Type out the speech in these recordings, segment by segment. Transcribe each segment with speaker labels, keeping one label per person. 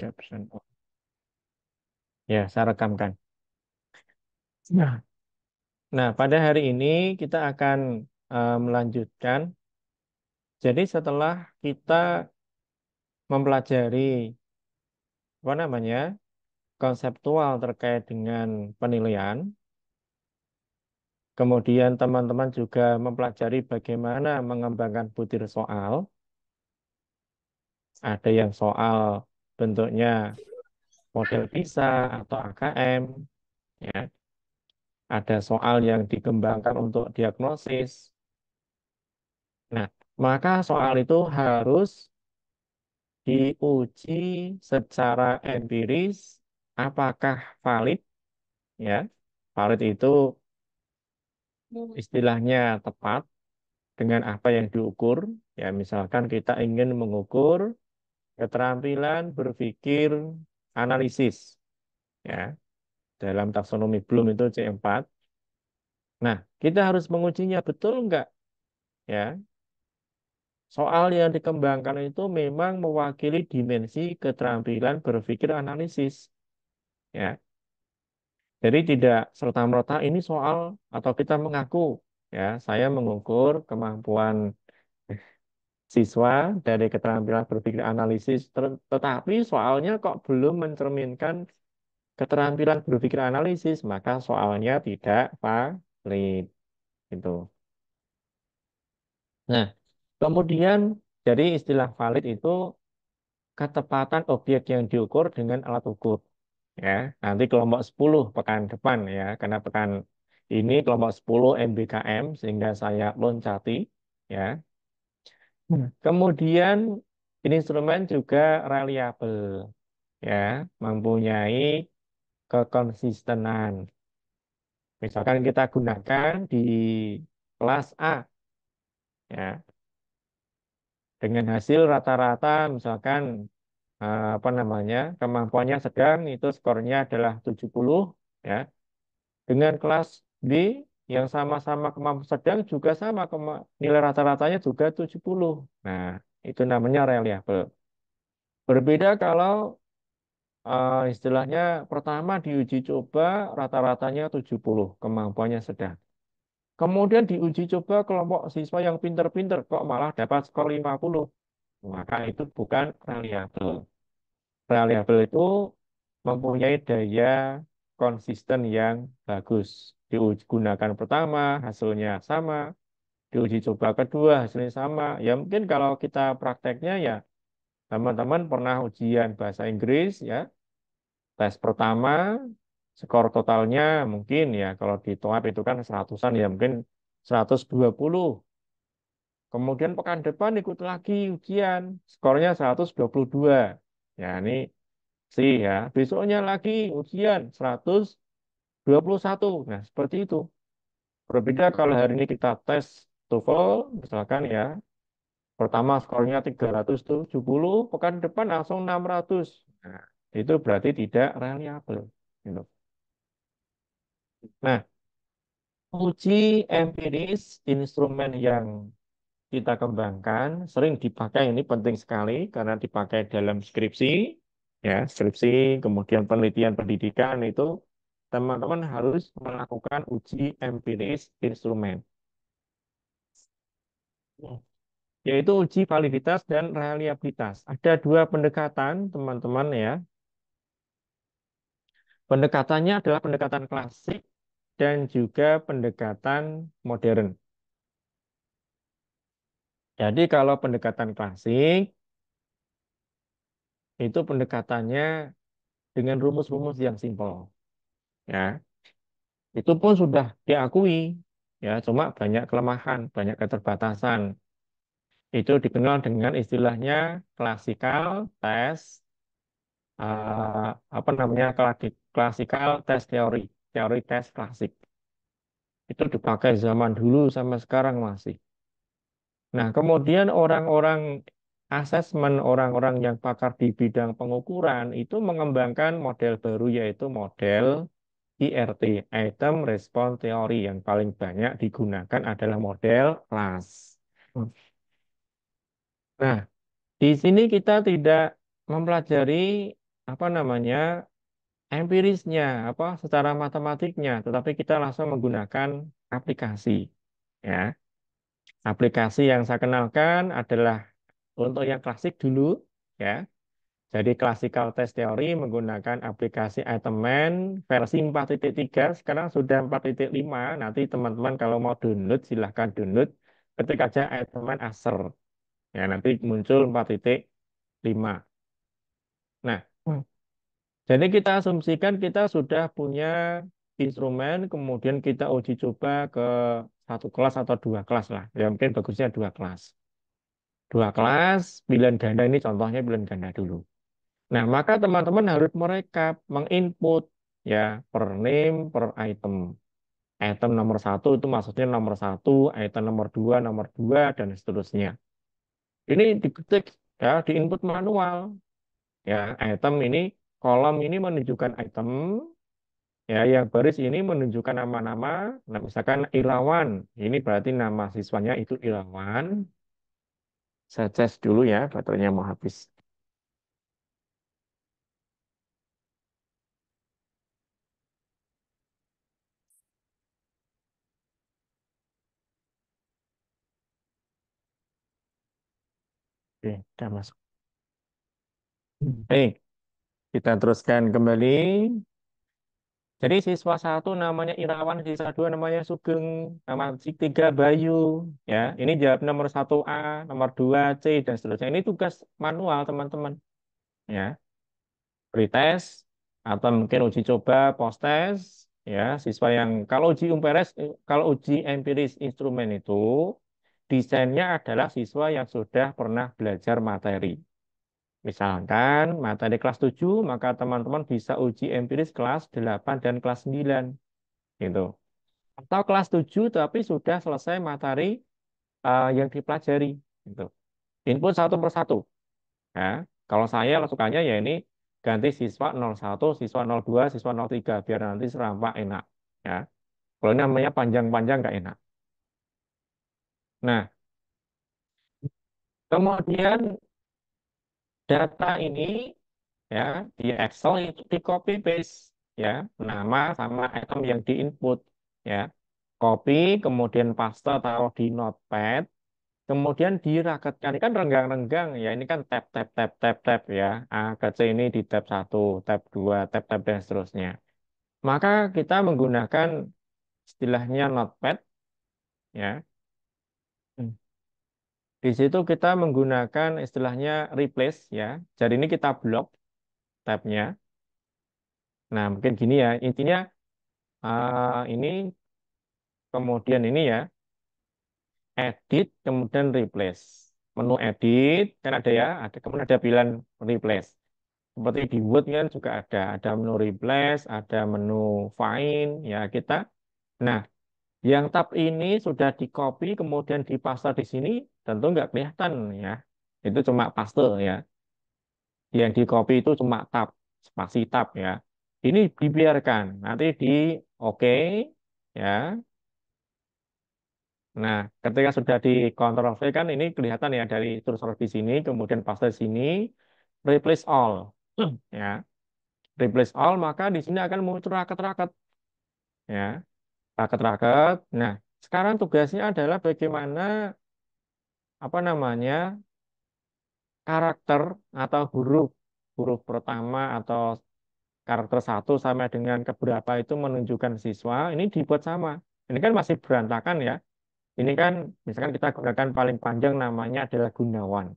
Speaker 1: Caption. Ya, saya rekamkan. Nah, nah, pada hari ini kita akan melanjutkan. Jadi setelah kita mempelajari apa namanya konseptual terkait dengan penilaian, kemudian teman-teman juga mempelajari bagaimana mengembangkan butir soal. Ada yang soal bentuknya model PISA atau AKM, ya. Ada soal yang dikembangkan untuk diagnosis. Nah, maka soal itu harus diuji secara empiris apakah valid, ya. Valid itu istilahnya tepat dengan apa yang diukur. Ya, misalkan kita ingin mengukur keterampilan berpikir analisis, ya. Dalam taksonomi Bloom itu C4. Nah, kita harus mengujinya betul enggak, ya. Soal yang dikembangkan itu memang mewakili dimensi keterampilan berpikir analisis, ya. Jadi tidak serta-merta ini soal atau kita mengaku, ya, saya mengukur kemampuan siswa dari keterampilan berpikir analisis, tetapi soalnya kok belum mencerminkan keterampilan berpikir analisis, maka soalnya tidak valid. Gitu. Nah, kemudian dari istilah valid itu ketepatan objek yang diukur dengan alat ukur. Ya, nanti kelompok 10 pekan depan ya, karena pekan ini kelompok 10 MBKM sehingga saya loncati ya. Kemudian instrumen juga reliable ya, mempunyai kekonsistenan. Misalkan kita gunakan di kelas A ya, dengan hasil rata-rata misalkan apa namanya kemampuannya sedang itu skornya adalah 70 ya, dengan kelas B yang sama-sama kemampuan sedang juga sama nilai rata-ratanya juga 70. Nah, itu namanya reliable. Berbeda kalau istilahnya pertama diuji coba rata-ratanya 70 kemampuannya sedang. Kemudian diuji coba kelompok siswa yang pinter-pinter kok malah dapat skor 50. Maka itu bukan reliable. Reliable itu mempunyai daya konsisten yang bagus. Digunakan pertama, hasilnya sama. Diuji coba kedua, hasilnya sama. Ya mungkin kalau kita prakteknya ya, teman-teman pernah ujian bahasa Inggris ya. Tes pertama, skor totalnya mungkin ya, kalau di TOEFL itu kan seratusan ya, mungkin 120. Kemudian pekan depan ikut lagi ujian, skornya 122. Ya, ini sih ya. Besoknya lagi ujian 121. Nah, seperti itu. Berbeda kalau hari ini kita tes TOEFL, misalkan ya, pertama skornya 370, pekan depan langsung 600. Nah, itu berarti tidak reliable. Gitu. Nah, uji empiris instrumen yang kita kembangkan sering dipakai, ini penting sekali karena dipakai dalam skripsi, ya, skripsi, kemudian penelitian pendidikan itu teman-teman harus melakukan uji empiris instrumen, yaitu uji validitas dan reliabilitas. Ada dua pendekatan, teman-teman ya. Pendekatannya adalah pendekatan klasik dan juga pendekatan modern. Jadi kalau pendekatan klasik itu pendekatannya dengan rumus-rumus yang simpel, ya. Itu pun sudah diakui, ya, cuma banyak kelemahan, banyak keterbatasan. Itu dikenal dengan istilahnya classical test, apa namanya, classical test teori, teori tes klasik. Itu dipakai zaman dulu sampai sekarang masih. Nah, kemudian orang-orang asesmen, orang-orang yang pakar di bidang pengukuran itu mengembangkan model baru yaitu model IRT, Item Response Theory, yang paling banyak digunakan adalah model RAS. Nah, di sini kita tidak mempelajari apa namanya empirisnya, apa secara matematiknya, tetapi kita langsung menggunakan aplikasi. Ya, aplikasi yang saya kenalkan adalah untuk yang klasik dulu, ya. Jadi classical test theory menggunakan aplikasi Iteman versi 4.3, sekarang sudah 4.5. Nanti teman-teman kalau mau download silahkan download, ketik aja Iteman Acer. Ya, nanti muncul 4.5. Nah, jadi kita asumsikan kita sudah punya instrumen, kemudian kita uji coba ke satu kelas atau dua kelas lah. Ya mungkin bagusnya dua kelas. Dua kelas, pilihan ganda ini contohnya pilihan ganda dulu. Nah, maka teman-teman harus merekap, menginput ya per name, per item. Item nomor satu itu maksudnya nomor satu, item nomor dua, dan seterusnya. Ini diketik ya, diinput manual. Ya, item ini, kolom ini menunjukkan item, ya, yang baris ini menunjukkan nama-nama. Nah, misalkan Irawan, ini berarti nama siswanya itu Irawan. Saya cas dulu ya, baterainya mau habis. Oke, udah masuk. Oke, kita teruskan kembali. Jadi siswa satu namanya Irawan, siswa dua namanya Sugeng, nama si tiga Bayu. Ya, ini jawab nomor satu A, nomor dua C, dan seterusnya. Ini tugas manual teman-teman. Ya, pretest atau mungkin uji coba, post test. Ya, siswa yang kalau uji empiris instrumen itu desainnya adalah siswa yang sudah pernah belajar materi. Misalkan materi kelas 7, maka teman-teman bisa uji empiris kelas 8 dan kelas 9 gitu. Atau kelas 7 tapi sudah selesai materi yang dipelajari gitu. Input satu persatu ya. Kalau saya sukanya ya ini ganti siswa 01, siswa 02, siswa 03 biar nanti serampak enak ya. Kalau ini namanya panjang-panjang nggak enak. Nah, kemudian data ini ya di Excel itu di copy paste ya, nama sama item yang diinput ya, copy kemudian paste taruh di notepad, kemudian diraketkan. Ini kan renggang-renggang ya, ini kan tab ya, A ke C ini di tab satu, tab 2, tab dan seterusnya. Maka kita menggunakan istilahnya notepad ya. Di situ kita menggunakan istilahnya replace ya, jadi ini kita blok tabnya. Nah mungkin gini ya, intinya ini kemudian ini ya, edit, kemudian replace. Menu edit, kan ada ya, ada, kemudian ada pilihan replace. Seperti di Word kan juga ada menu replace, ada menu find, ya kita. Nah, yang tab ini sudah di copy, kemudian dipaste di sini, tentu nggak kelihatan ya. Itu cuma paste ya. Yang di copy itu cuma tab, spasi tab ya. Ini dibiarkan, nanti di oke ya. Nah, ketika sudah di Ctrl V kan ini kelihatan ya dari cursor di sini, kemudian paste di sini, replace all, ya, replace all, maka di sini akan muncul raket-raket, ya, raket-raket. Nah, sekarang tugasnya adalah bagaimana apa namanya karakter atau huruf, huruf pertama atau karakter satu sampai dengan keberapa itu menunjukkan siswa. Ini dibuat sama. Ini kan masih berantakan ya. Ini kan misalkan kita gunakan paling panjang namanya adalah Gunawan.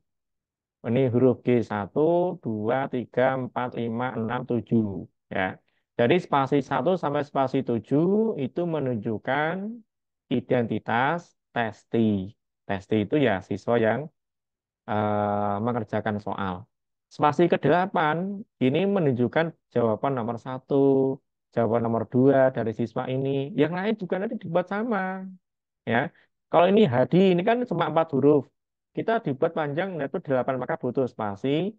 Speaker 1: Ini huruf G1, 2, 3, 4, 5, 6, 7. Ya. Jadi spasi satu sampai spasi 7 itu menunjukkan identitas testi. Testi itu ya siswa yang mengerjakan soal. Spasi ke-8 ini menunjukkan jawaban nomor satu, jawaban nomor 2 dari siswa ini. Yang lain juga nanti dibuat sama. Ya, kalau ini hadi ini kan cuma 4 huruf. Kita dibuat panjang itu 8, maka butuh spasi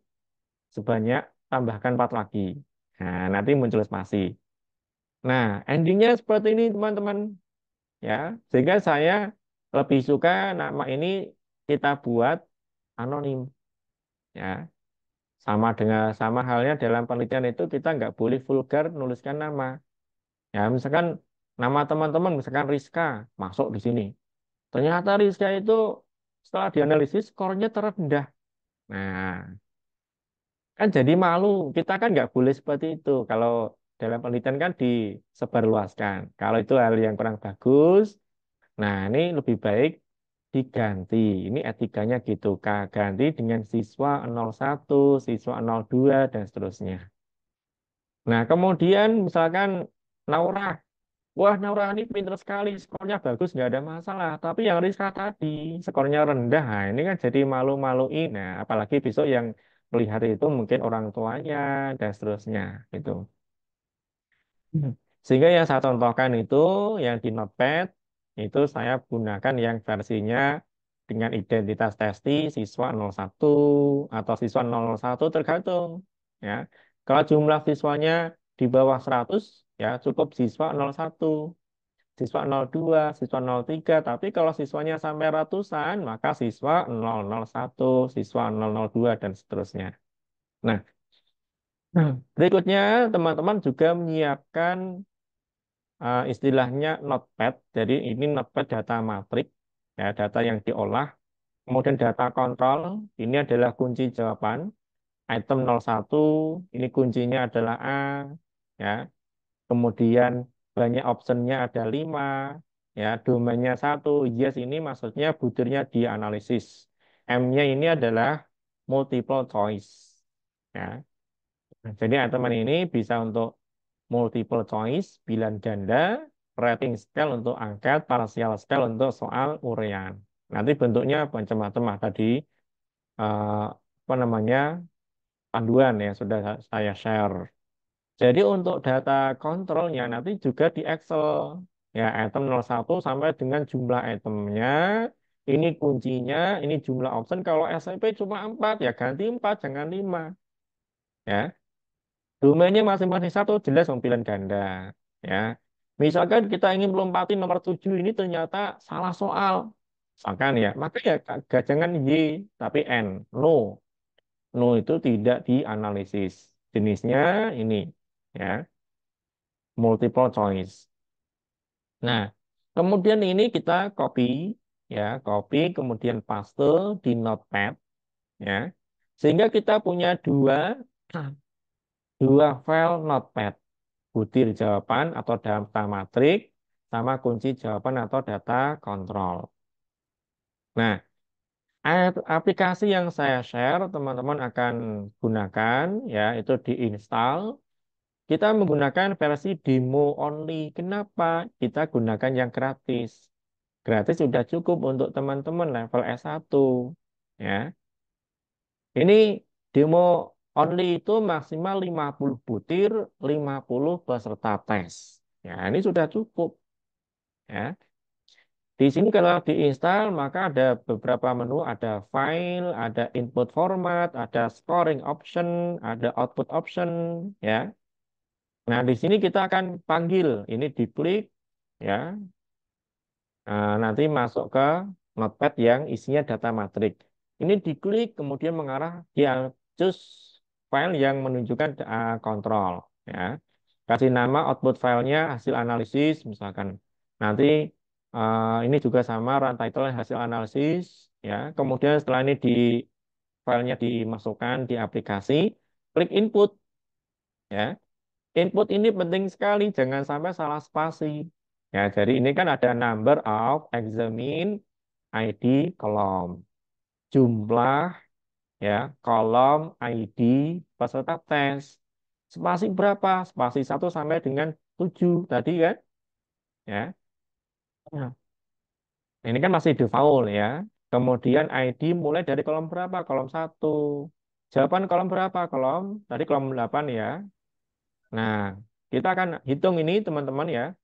Speaker 1: sebanyak tambahkan 4 lagi. Nah, nanti muncul spasi. Nah, endingnya seperti ini teman-teman. Ya, sehingga saya lebih suka nama ini kita buat anonim. Ya, Sama halnya dalam penelitian itu kita nggak boleh vulgar nuliskan nama. Ya, misalkan nama teman-teman, misalkan Rizka, masuk di sini. Ternyata Rizka itu setelah dianalisis skornya terendah. Nah, kan jadi malu. Kita kan nggak boleh seperti itu. Kalau dalam penelitian kan disebarluaskan. Kalau itu hal yang kurang bagus, nah ini lebih baik diganti. Ini etikanya gitu, Kak. Ganti dengan siswa 01, siswa 02, dan seterusnya. Nah, kemudian misalkan Naura, wah Naura ini pinter sekali, skornya bagus, nggak ada masalah. Tapi yang Rizka tadi, skornya rendah. Nah, ini kan jadi malu-maluin. Nah, apalagi besok yang melihat itu mungkin orang tuanya, dan seterusnya. Gitu. Hmm. Sehingga yang saya contohkan itu, yang di Notepad, itu saya gunakan yang versinya dengan identitas testi siswa 01 atau siswa 001 tergantung. Ya. Kalau jumlah siswanya di bawah 100, ya cukup siswa 01, siswa 02, siswa 03. Tapi kalau siswanya sampai ratusan, maka siswa 001, siswa 002, dan seterusnya. Nah, berikutnya teman-teman juga menyiapkan istilahnya notepad. Jadi ini notepad data matrik, ya, data yang diolah. Kemudian data kontrol, ini adalah kunci jawaban. Item 01, ini kuncinya adalah A, ya. Kemudian banyak optionnya ada 5, ya. Domainnya 1, yes ini maksudnya butirnya dianalisis. M-nya ini adalah multiple choice, ya. Jadi teman ini bisa untuk multiple choice, pilihan ganda, rating scale untuk angket, partial scale untuk soal uraian. Nanti bentuknya macam-macam tadi eh, apa namanya panduan ya sudah saya share. Jadi untuk data kontrolnya nanti juga di Excel ya item 01 sampai dengan jumlah itemnya, ini kuncinya, ini jumlah option. Kalau SCP cuma 4 ya ganti 4 jangan 5 ya. Domainnya masing-masing satu jelas yang pilihan ganda. Ya. Misalkan kita ingin melompati nomor 7 ini ternyata salah soal. Misalkan ya, maka ya jangan Y, tapi N. No. No itu tidak dianalisis. Jenisnya ini. Ya, multiple choice. Nah, kemudian ini kita copy. Ya, copy, kemudian paste di Notepad. Ya. Sehingga kita punya dua file Notepad. Butir jawaban atau data matrik sama kunci jawaban atau data kontrol. Nah, aplikasi yang saya share teman-teman akan gunakan ya itu diinstal. Kita menggunakan versi demo only. Kenapa? Kita gunakan yang gratis. Gratis sudah cukup untuk teman-teman level S1 ya. Ini demo only itu maksimal 50 butir, 50 peserta tes. Ya, ini sudah cukup ya. Di sini kalau diinstal maka ada beberapa menu, ada file, ada input format, ada scoring option, ada output option, ya. Nah, di sini kita akan panggil, ini diklik, ya. Nanti masuk ke notepad yang isinya data matrik. Ini diklik, kemudian mengarah, dia choose file yang menunjukkan kontrol, ya. Kasih nama output filenya hasil analisis, misalkan. Nanti ini juga sama run title hasil analisis ya. Kemudian setelah ini di filenya dimasukkan di aplikasi, klik input ya. Input ini penting sekali, jangan sampai salah spasi. Ya, jadi ini kan ada number of examine ID kolom, jumlah ya kolom ID peserta tes. Spasi berapa? Spasi 1 sampai dengan 7 tadi kan? Ya. Nah, ini kan masih default ya. Kemudian ID mulai dari kolom berapa? Kolom 1. Jawaban kolom berapa? Tadi kolom 8 ya. Nah, kita akan hitung ini teman-teman ya.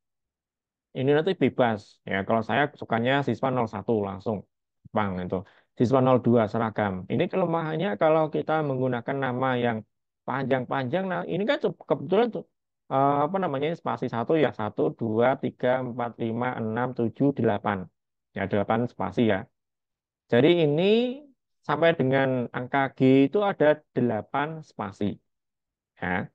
Speaker 1: Ini nanti bebas. Ya, kalau saya sukanya siswa 01 langsung. Bang itu. Siswa 02 seragam. Ini kelemahannya kalau kita menggunakan nama yang panjang-panjang. Nah, ini kan kebetulan tuh apa namanya spasi satu ya 1, 2, 3, 4, 5, 6, 7, 8. Ya 8 spasi ya. Jadi ini sampai dengan angka G itu ada 8 spasi. Ya.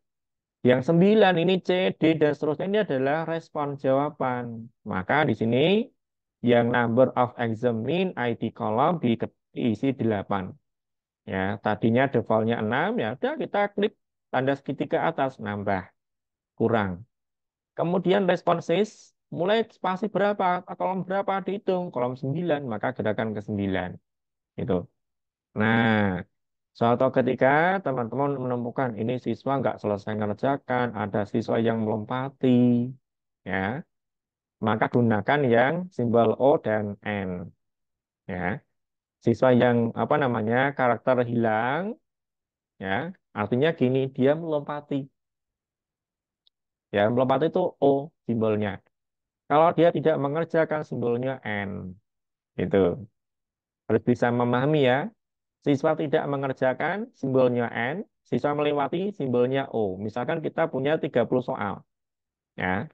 Speaker 1: Yang 9 ini C, D, dan seterusnya ini adalah respon jawaban. Maka di sini yang number of examined ID column diisi 8. Ya, tadinya defaultnya 6, ya udah kita klik tanda segitiga atas, nambah, kurang. Kemudian responses, mulai spasi berapa, kolom berapa dihitung, kolom 9, maka gerakan ke 9. Gitu. Nah, suatu ketika teman-teman menemukan ini siswa nggak selesai mengerjakan, ada siswa yang melompati, ya, maka gunakan yang simbol O dan N, ya. Siswa yang apa namanya karakter hilang, ya, artinya gini dia melompati, ya, melompati itu O simbolnya. Kalau dia tidak mengerjakan simbolnya N, itu harus bisa memahami ya. Siswa tidak mengerjakan simbolnya N, siswa melewati simbolnya O. Misalkan kita punya 30 soal, ya.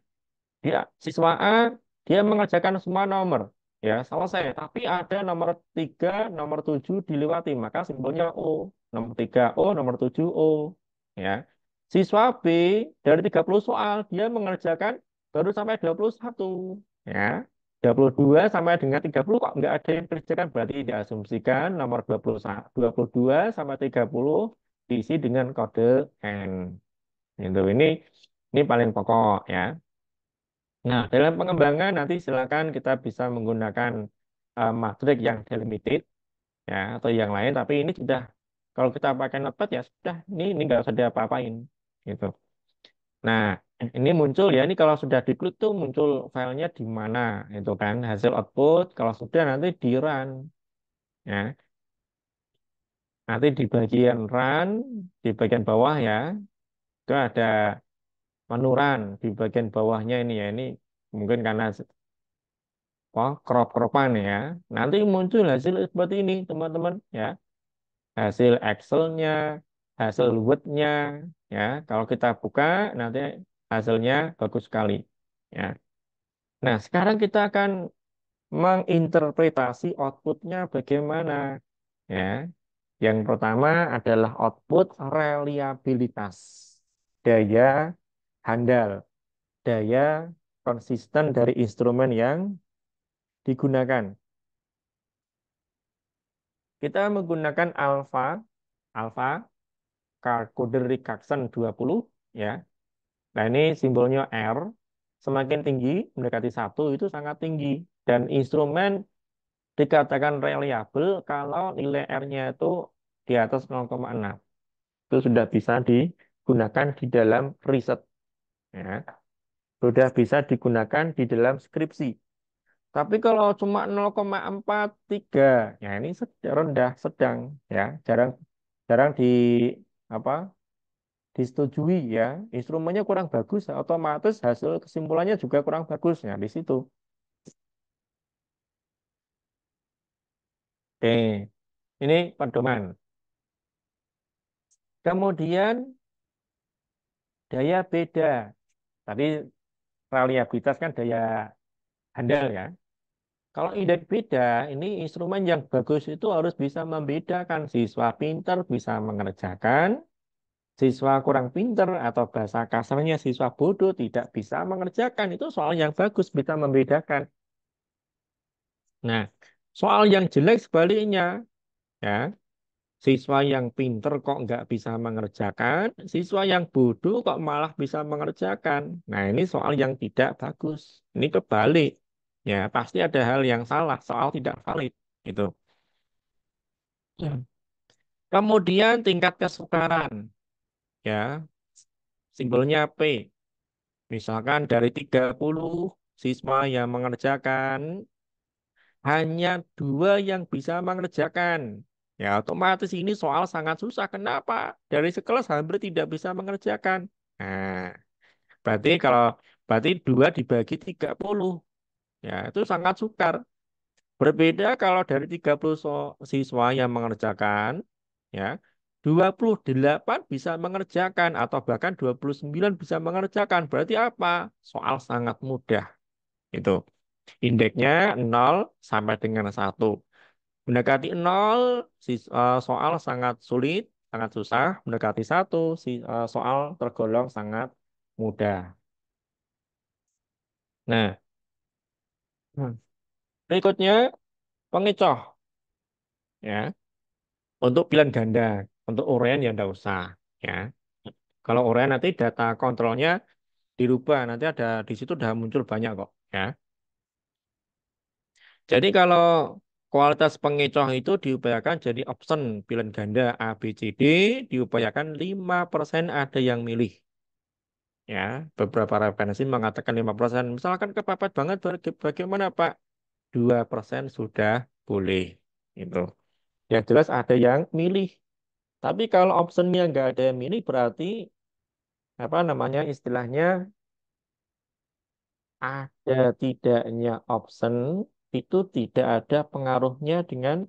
Speaker 1: Dia siswa A dia mengerjakan semua nomor, ya selesai. Tapi ada nomor 3, nomor 7 dilewati, maka simbolnya O. Nomor 3 O, nomor 7 O, ya. Siswa B dari 30 soal dia mengerjakan baru sampai 21, ya. 22 sampai dengan 30 kok nggak ada yang dikerjakan, berarti diasumsikan nomor 22 sampai 30 diisi dengan kode N. Gitu. Ini paling pokok ya. Nah, dalam pengembangan nanti silakan kita bisa menggunakan matrik yang delimited ya atau yang lain. Tapi ini sudah kalau kita pakai Notepad ya sudah ini nggak usah diapa-apain gitu. Nah, ini muncul ya ini kalau sudah diklik tuh muncul filenya di mana itu kan hasil output. Kalau sudah nanti di run ya. Nanti di bagian run di bagian bawah ya itu ada menu run di bagian bawahnya ini ya ini mungkin karena crop-cropan ya. Nanti muncul hasil seperti ini, teman-teman ya. Hasil Excel-nya, hasil Word-nya ya. Kalau kita buka nanti hasilnya bagus sekali ya. Nah, sekarang kita akan menginterpretasi output-nya bagaimana ya. Yang pertama adalah output reliabilitas. Daya handal, daya konsisten dari instrumen yang digunakan. Kita menggunakan alpha Calcoder Reduction 20 ya. Nah, ini simbolnya R. Semakin tinggi mendekati 1 itu sangat tinggi dan instrumen dikatakan reliable kalau nilai R-nya itu di atas 0,6. Itu sudah bisa digunakan di dalam riset ya. Sudah bisa digunakan di dalam skripsi. Tapi kalau cuma 0,43, ya ini rendah, sedang, ya, jarang, jarang apa disetujui ya. Instrumennya kurang bagus, otomatis hasil kesimpulannya juga kurang bagus ya di situ. Oke, ini pedoman. Kemudian daya beda. Tadi reliabilitas kan daya handal ya. Kalau indeks beda, ini instrumen yang bagus itu harus bisa membedakan siswa pintar bisa mengerjakan, siswa kurang pintar atau bahasa kasarnya siswa bodoh tidak bisa mengerjakan. Itu soal yang bagus bisa membedakan. Nah, soal yang jelek sebaliknya, ya, siswa yang pintar kok nggak bisa mengerjakan, siswa yang bodoh kok malah bisa mengerjakan. Nah, ini soal yang tidak bagus. Ini kebalik. Ya, pasti ada hal yang salah, soal tidak valid. Itu. Kemudian tingkat kesukaran, ya, simbolnya P. Misalkan dari 30 siswa yang mengerjakan, hanya 2 yang bisa mengerjakan. Ya, otomatis ini soal sangat susah. Kenapa? Dari sekelas hampir tidak bisa mengerjakan. Nah, berarti kalau berarti 2 dibagi 30. Ya, itu sangat sukar. Berbeda kalau dari 30 siswa yang mengerjakan, ya, 28 bisa mengerjakan atau bahkan 29 bisa mengerjakan. Berarti apa? Soal sangat mudah. Itu. Indeksnya 0 sampai dengan 1. Mendekati nol, soal sangat sulit, sangat susah. Mendekati satu, soal tergolong sangat mudah. Nah, hmm, berikutnya pengecoh, ya. Untuk pilihan ganda, untuk uraian ya enggak usah, ya. Kalau uraian nanti data kontrolnya dirubah, nanti ada di situ udah muncul banyak kok, ya. Jadi kalau kualitas pengecoh itu diupayakan jadi option pilihan ganda A, B, C, D, diupayakan 5% ada yang milih. Ya, beberapa referensi mengatakan 5%. Misalkan kepepet banget, bagaimana Pak? 2% sudah boleh. Itu. Yang jelas ada yang milih. Tapi kalau optionnya nggak ada yang milih, berarti apa namanya istilahnya ada tidaknya option itu tidak ada pengaruhnya dengan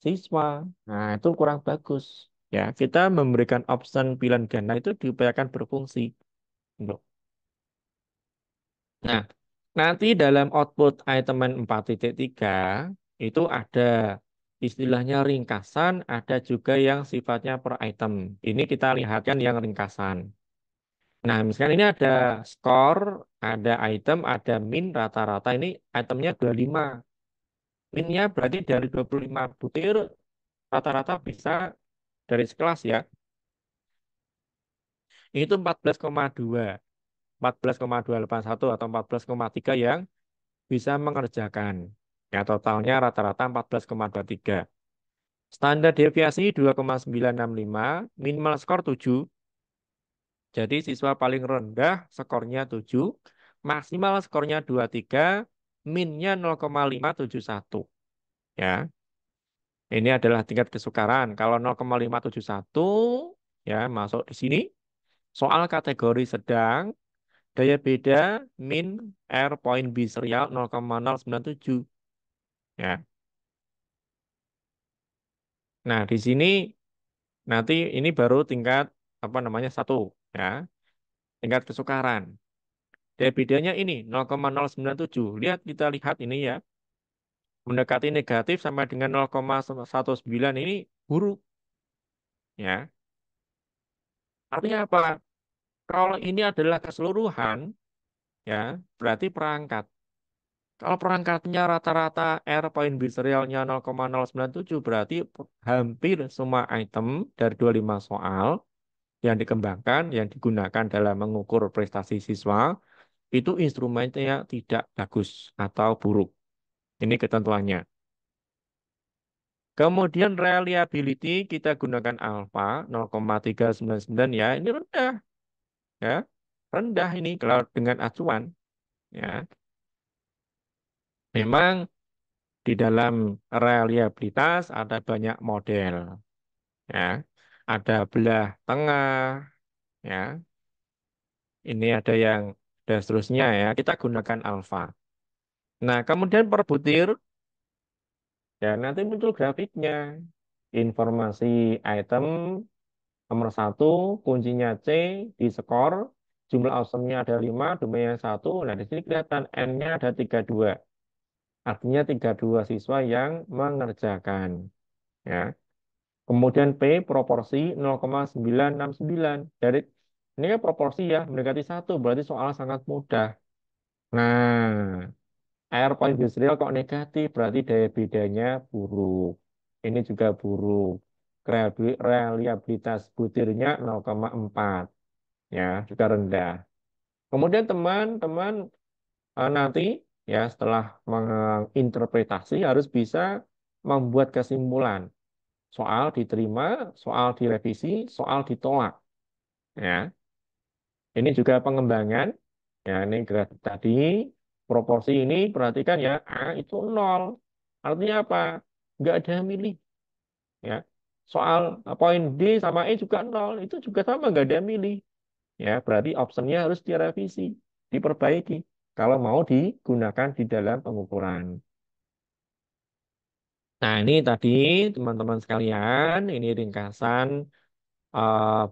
Speaker 1: siswa. Nah, itu kurang bagus. Ya, kita memberikan option pilihan ganda itu diupayakan berfungsi. Gitu. Nah, nanti dalam output item 4.3 itu ada istilahnya ringkasan, ada juga yang sifatnya per item. Ini kita lihatkan yang ringkasan. Nah, misalkan ini ada skor, ada item, ada min, rata-rata ini itemnya 25. Minnya berarti dari 25 butir, rata-rata bisa dari sekelas ya. Itu 14,2. 14,281 atau 14,3 yang bisa mengerjakan. Ya, totalnya rata-rata 14,23. Standar deviasi 2,965, minimal skor 7. Jadi siswa paling rendah skornya 7, maksimal skornya 23, minnya 0,571. Ya, ini adalah tingkat kesukaran. Kalau 0,571 ya masuk di sini. Soal kategori sedang, daya beda min R poin B serial 0,097. Ya. Nah, di sini nanti ini baru tingkat apa namanya satu ya, tingkat kesukaran. Daya bedanya ini 0,097. Lihat kita lihat ini ya, mendekati negatif sampai dengan 0,19 ini buruk ya. Artinya apa? Kalau ini adalah keseluruhan ya, berarti perangkat. Kalau perangkatnya rata-rata R poin B serialnya 0,097 berarti hampir semua item dari 25 soal yang dikembangkan, yang digunakan dalam mengukur prestasi siswa, itu instrumennya tidak bagus atau buruk. Ini ketentuannya. Kemudian reliability kita gunakan alpha 0,399 ya, ini rendah ya. Rendah ini kalau dengan acuan ya. Memang di dalam reliabilitas ada banyak model ya. Ada belah tengah ya. Ini ada yang dan seterusnya ya. Kita gunakan alpha. Nah, kemudian per butir ya nanti muncul grafiknya. Informasi item nomor satu, kuncinya C di skor, jumlah awesome-nya ada 5, domainnya satu. Nah, di sini kelihatan N-nya ada 32. Artinya 32 siswa yang mengerjakan. Ya. Kemudian P proporsi 0,969. Dari ini kan proporsi ya, mendekati satu, berarti soal sangat mudah. Nah, air point industrial kok negatif, berarti daya bedanya buruk. Ini juga buruk. Reliabilitas butirnya 0,4, ya, juga rendah. Kemudian teman-teman nanti ya setelah menginterpretasi harus bisa membuat kesimpulan. Soal diterima, soal direvisi, soal ditolak. Ya, ini juga pengembangan. Ya, ini grafik tadi proporsi ini perhatikan ya A itu nol. Artinya apa? Nggak ada yang milih. Ya, soal poin D sama E juga nol. Itu juga sama nggak ada yang milih. Ya, berarti optionnya harus direvisi, diperbaiki. Kalau mau digunakan di dalam pengukuran. Nah, ini tadi teman-teman sekalian, ini ringkasan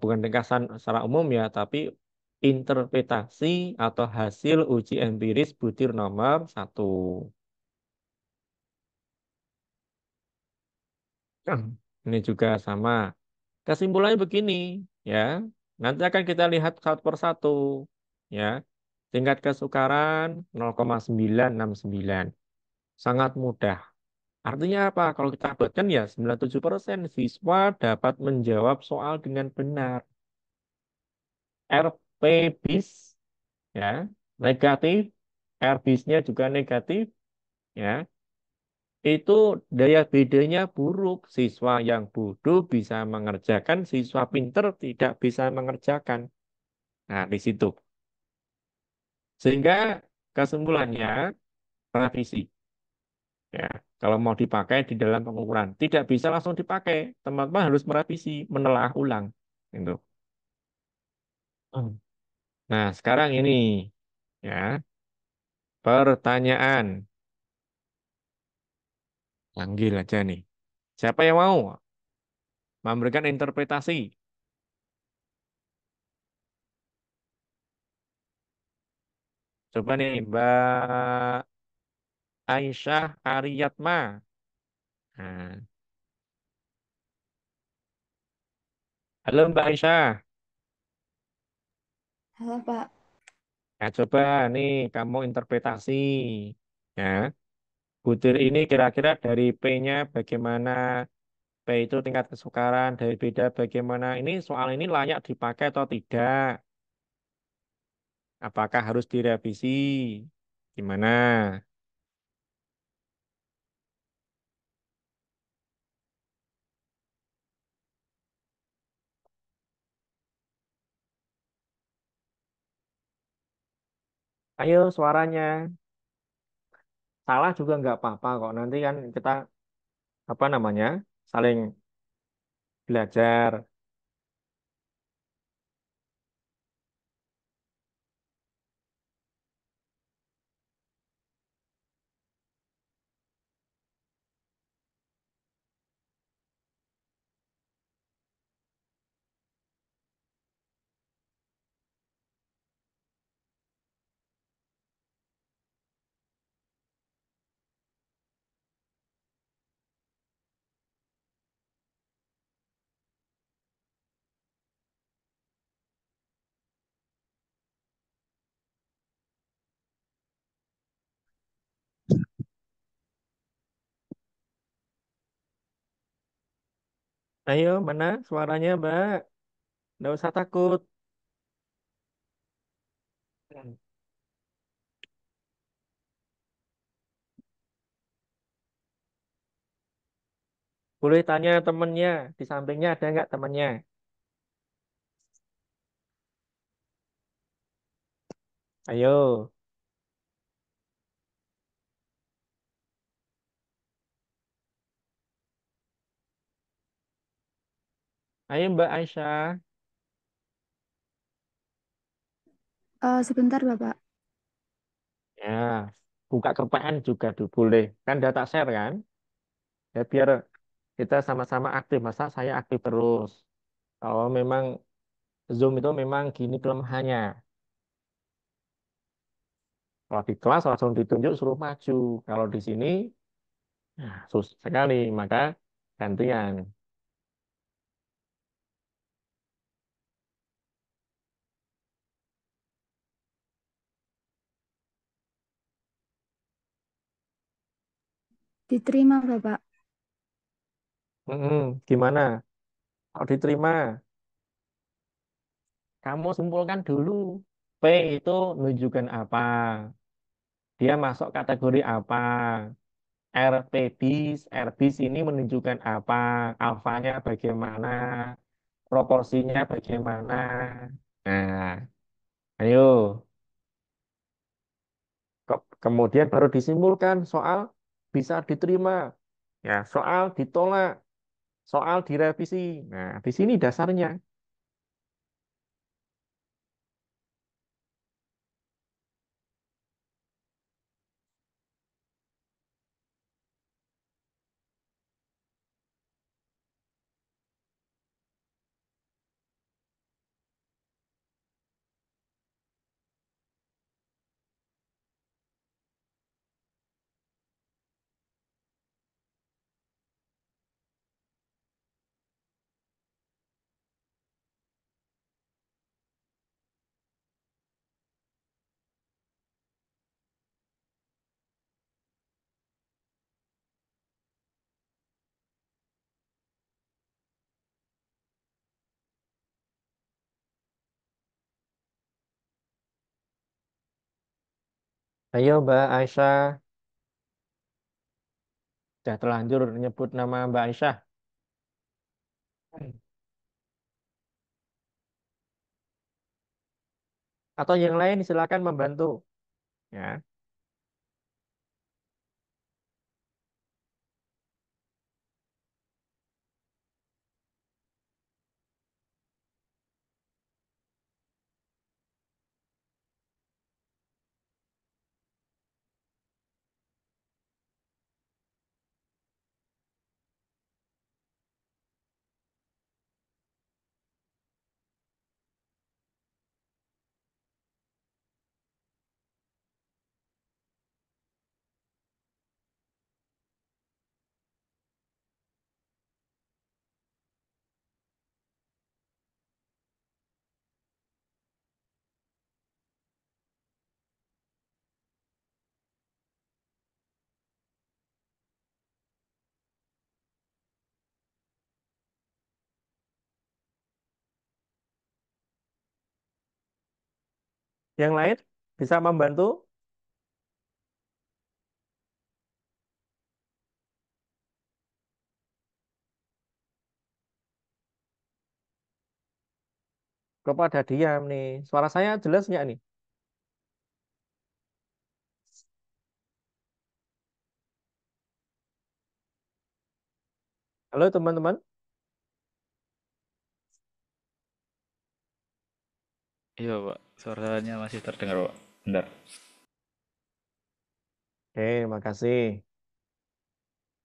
Speaker 1: bukan ringkasan secara umum ya, tapi interpretasi atau hasil uji empiris butir nomor satu. Ini juga sama. Kesimpulannya begini, ya. Nanti akan kita lihat satu persatu, ya. Tingkat kesukaran 0,969. Sangat mudah. Artinya apa? Kalau kita buatkan ya 97% siswa dapat menjawab soal dengan benar. RP bis, ya, negatif. R bisnya juga negatif, ya. Itu daya bedanya buruk. Siswa yang bodoh bisa mengerjakan, siswa pinter tidak bisa mengerjakan. Nah, di situ. Sehingga kesimpulannya revisi. Ya, kalau mau dipakai di dalam pengukuran, tidak bisa langsung dipakai. Teman-teman harus merevisi, menelaah ulang. Gitu. Hmm. Nah, sekarang ini ya, pertanyaan. Panggil aja nih. Siapa yang mau memberikan interpretasi? Coba nih, Mbak Aisyah Ariyatma. Nah, halo Mbak Aisyah.
Speaker 2: Halo Pak.
Speaker 1: Nah, coba nih kamu interpretasi. Ya, butir ini kira-kira dari P-nya bagaimana? P itu tingkat kesukaran, dari beda bagaimana? Ini soal ini layak dipakai atau tidak? Apakah harus direvisi? Gimana? Ayo suaranya. Salah juga nggak apa-apa kok. Nanti kan kita apa namanya saling belajar. Ayo mana suaranya Mbak? Nggak usah takut. Boleh tanya temennya. Di sampingnya ada nggak temennya? Ayo. Ayo Mbak Aisyah.
Speaker 2: Sebentar Bapak.
Speaker 1: Ya, buka KPN juga boleh. Kan data share kan? Ya biar kita sama-sama aktif. Masa saya aktif terus? Kalau memang Zoom itu memang gini kelemahannya. Kalau di kelas langsung ditunjuk suruh maju. Kalau di sini, nah, susah sekali. Maka gantian.
Speaker 2: Diterima Bapak.
Speaker 1: Gimana? Kalau diterima, kamu simpulkan dulu. P itu menunjukkan apa? Dia masuk kategori apa? RP bis, R bis ini menunjukkan apa? Alfanya bagaimana? Proporsinya bagaimana? Nah, ayo. Kemudian baru disimpulkan soal bisa diterima. Ya, soal ditolak, soal direvisi. Nah, di sini dasarnya. Ayo Mbak Aisyah, sudah terlanjur nyebut nama Mbak Aisyah. Atau yang lain silakan membantu. Ya. Yang lain bisa membantu kepada diam nih. Suara saya jelas nggak nih? Halo teman-teman.
Speaker 3: Iya, Pak. Suaranya masih terdengar, Pak. Bentar.
Speaker 1: Oke, makasih.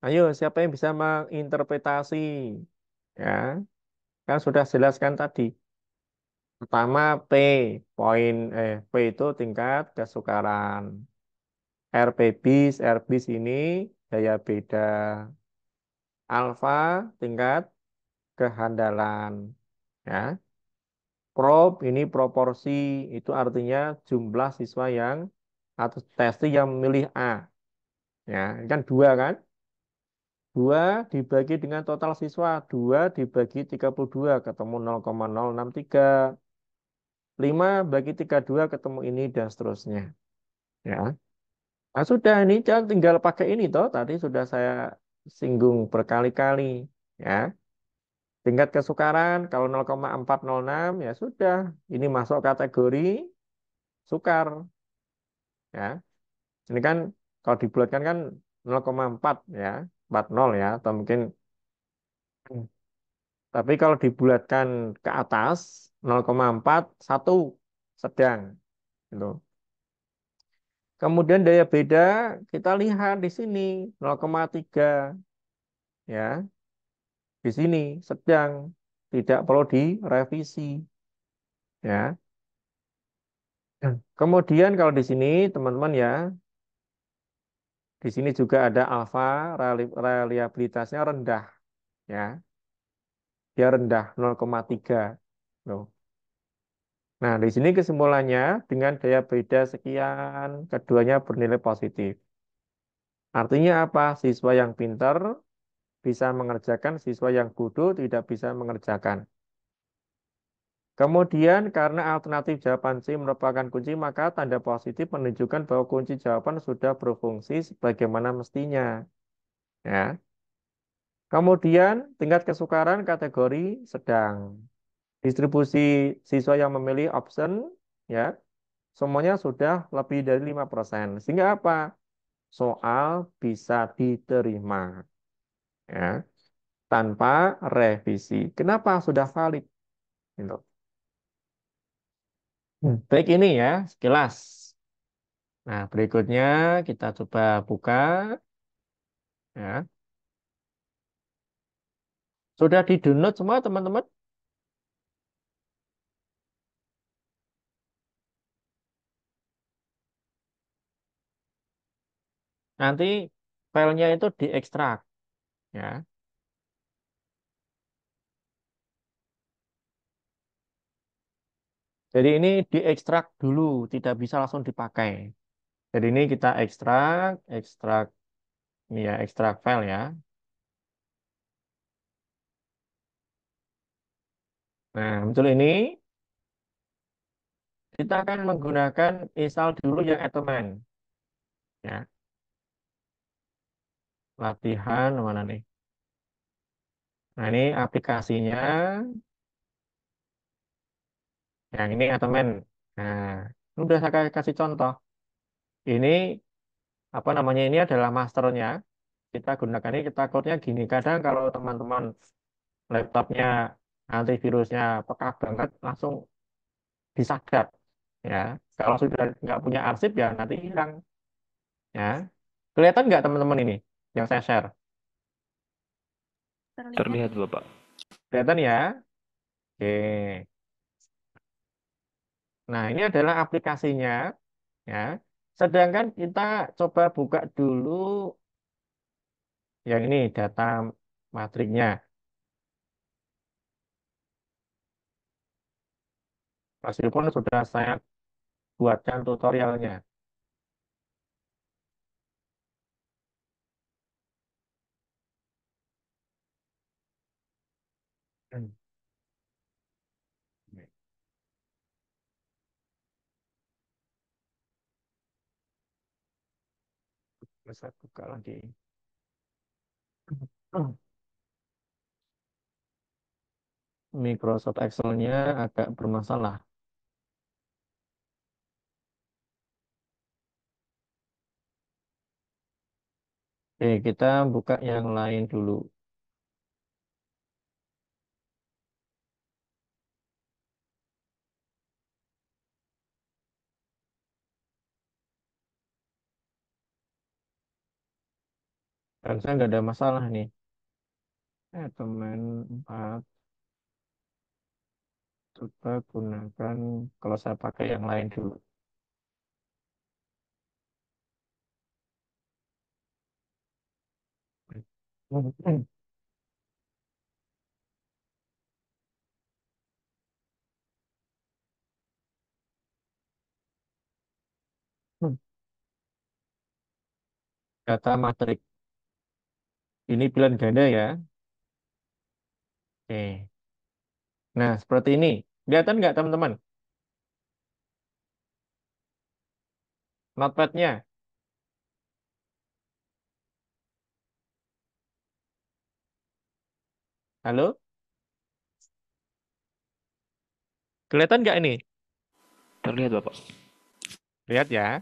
Speaker 1: Ayo, siapa yang bisa menginterpretasi? Ya, kan sudah jelaskan tadi. Pertama P, P itu tingkat kesukaran. RP bis, R bis ini daya beda. Alfa tingkat kehandalan. Ya, prop ini proporsi, itu artinya jumlah siswa yang atau testi yang memilih A. Ya, ini kan dua kan? Dua dibagi dengan total siswa. Dua dibagi 32 ketemu 0,063. 5 bagi 32 ketemu ini dan seterusnya. Ya. Nah, sudah ini jangan tinggal pakai ini toh. Tadi sudah saya singgung berkali-kali. Ya. Tingkat kesukaran kalau 0,406 ya sudah. Ini masuk kategori sukar. Ya. Ini kan kalau dibulatkan kan 0,4 ya. 40 ya. Atau mungkin tapi kalau dibulatkan ke atas 0,41 sedang gitu. Kemudian daya beda kita lihat di sini 0,3 ya. Di sini sedang tidak perlu direvisi ya. Kemudian kalau di sini teman-teman ya, di sini juga ada alfa reliabilitasnya rendah ya. Dia rendah 0,3 loh. Nah, di sini kesimpulannya dengan daya beda sekian, keduanya bernilai positif. Artinya apa? Siswa yang pintar bisa mengerjakan, siswa yang bodoh tidak bisa mengerjakan. Kemudian karena alternatif jawaban C merupakan kunci, maka tanda positif menunjukkan bahwa kunci jawaban sudah berfungsi sebagaimana mestinya. Ya. Kemudian tingkat kesukaran kategori sedang. Distribusi siswa yang memilih option ya, semuanya sudah lebih dari 5%. Sehingga apa? Soal bisa diterima ya, tanpa revisi. Kenapa sudah valid? Gitu. Baik ini ya, sekilas. Nah, berikutnya kita coba buka ya. Sudah di-download semua teman-teman? Nanti filenya itu diekstrak ya. Jadi ini diekstrak dulu, tidak bisa langsung dipakai. Jadi ini kita ekstrak, ekstrak ini ya, ekstrak file ya. Nah, muncul ini kita akan menggunakan install dulu yang Atomic. Ya, latihan mana nih? Nah, ini aplikasinya. Yang ini teman. Nah, udah saya kasih contoh. Ini apa namanya? Ini adalah masternya. Kita gunakan ini, kita takutnya gini. Kadang kalau teman-teman laptopnya antivirusnya peka banget, langsung disadap. Ya, kalau sudah nggak punya arsip ya nanti hilang. Ya, kelihatan nggak teman-teman ini yang saya share?
Speaker 2: Terlihat.
Speaker 3: Terlihat Bapak.
Speaker 1: Kelihatan ya? Oke. Nah, ini adalah aplikasinya. Ya, sedangkan kita coba buka dulu yang ini data matriknya. Meskipun sudah saya buatkan tutorialnya. Hmm. Bisa buka lagi. Microsoft Excel-nya agak bermasalah. Oke, kita buka yang lain dulu. Dan saya nggak ada masalah nih. Teman 4 coba gunakan kalau saya pakai yang lain dulu. Data matrik. Ini pilihan ganda ya. Oke. Nah, seperti ini. Kelihatan nggak teman-teman? Notepad-nya. Halo? Kelihatan nggak ini?
Speaker 3: Terlihat Bapak.
Speaker 1: Lihat ya.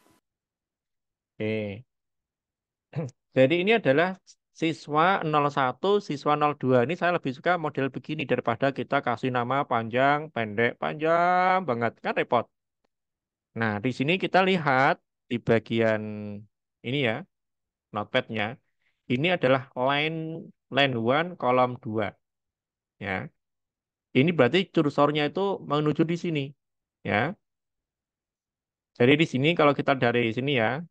Speaker 1: Oke. Jadi ini adalah siswa 01, siswa 02. Ini saya lebih suka model begini daripada kita kasih nama panjang, pendek, panjang banget. Kan repot. Nah, di sini kita lihat di bagian ini ya, notepad-nya. Ini adalah line 1, kolom 2. Ya. Ini berarti cursornya itu menuju di sini. Ya. Jadi di sini kalau kita dari sini ya,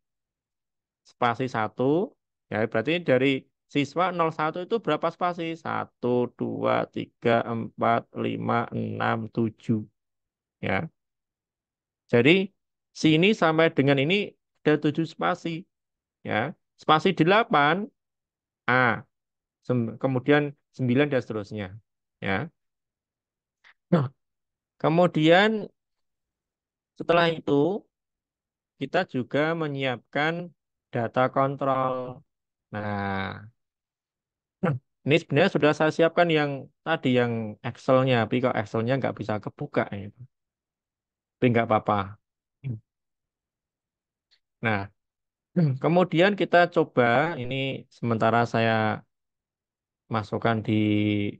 Speaker 1: spasi 1, ya berarti dari siswa 01 itu berapa spasi? 1, 2, 3, 4, 5, 6, 7. Ya. Jadi sini sampai dengan ini ada 7 spasi. Ya. Spasi 8 A, kemudian 9 dan seterusnya. Ya. Nah, kemudian setelah itu kita juga menyiapkan data kontrol. Nah, ini sebenarnya sudah saya siapkan yang tadi yang Excel-nya, tapi kok Excel-nya nggak bisa kebuka ya. Tapi nggak apa-apa. Nah, kemudian kita coba ini sementara saya masukkan di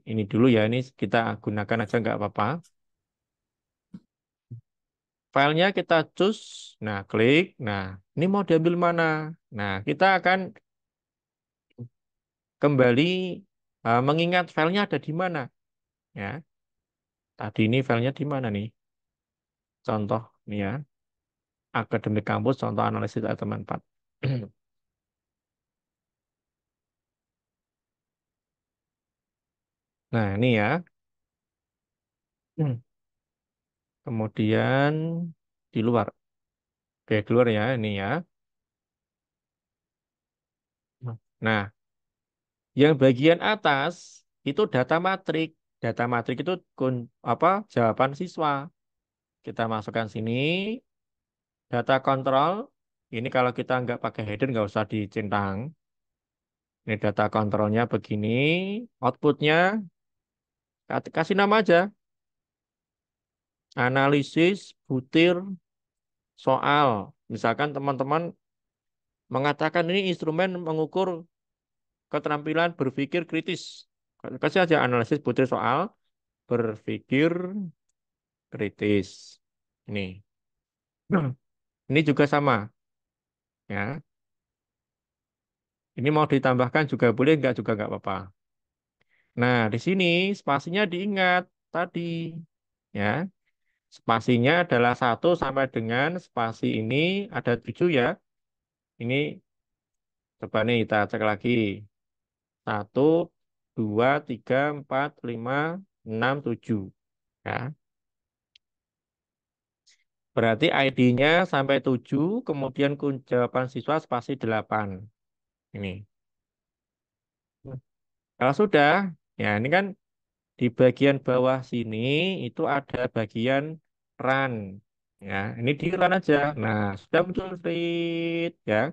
Speaker 1: ini dulu ya. Ini kita gunakan aja nggak apa-apa. Filenya kita choose, nah klik. Nah, ini mau diambil mana? Nah, kita akan kembali mengingat filenya ada di mana. Ya, tadi ini filenya di mana nih? Contoh nih ya. Akademik kampus, contoh analisis teman 4. Nah, ini ya. Kemudian di luar. Oke, keluar ya ini ya. Nah, yang bagian atas itu data matrik. Data matrik itu apa? Jawaban siswa. Kita masukkan sini, data kontrol. Ini kalau kita nggak pakai header nggak usah dicentang. Ini data kontrolnya begini. Outputnya kasih nama aja. Analisis butir soal. Misalkan teman-teman mengatakan ini instrumen mengukur keterampilan berpikir kritis. Kasih aja analisis butir soal berpikir kritis. Ini. Ini juga sama. Ya. Ini mau ditambahkan juga boleh, enggak juga enggak apa-apa. Nah, di sini spasinya diingat tadi. Ya. Spasinya adalah 1 sampai dengan spasi ini ada 7 ya. Ini coba nih kita cek lagi. 1, 2, 3, 4, 5, 6, 7. Ya. Berarti ID-nya sampai 7, kemudian jawaban siswa spasi 8. Ini. Kalau sudah, ya ini kan di bagian bawah sini itu ada bagian run. Ya, ini di run aja. Nah, sudah muncul read ya.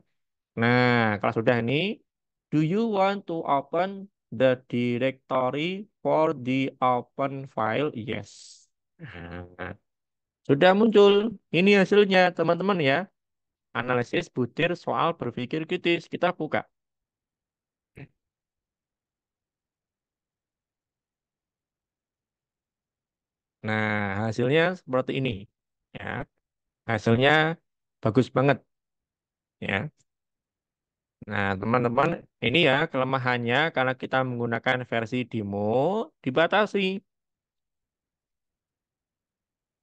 Speaker 1: Nah, kalau sudah ini, do you want to open the directory for the open file? Yes. Nah, sudah muncul. Ini hasilnya, teman-teman ya. Analisis butir soal berpikir kritis. Kita buka. Nah, hasilnya seperti ini. Ya, hasilnya bagus banget. Ya. Nah, teman-teman, ini ya kelemahannya karena kita menggunakan versi demo dibatasi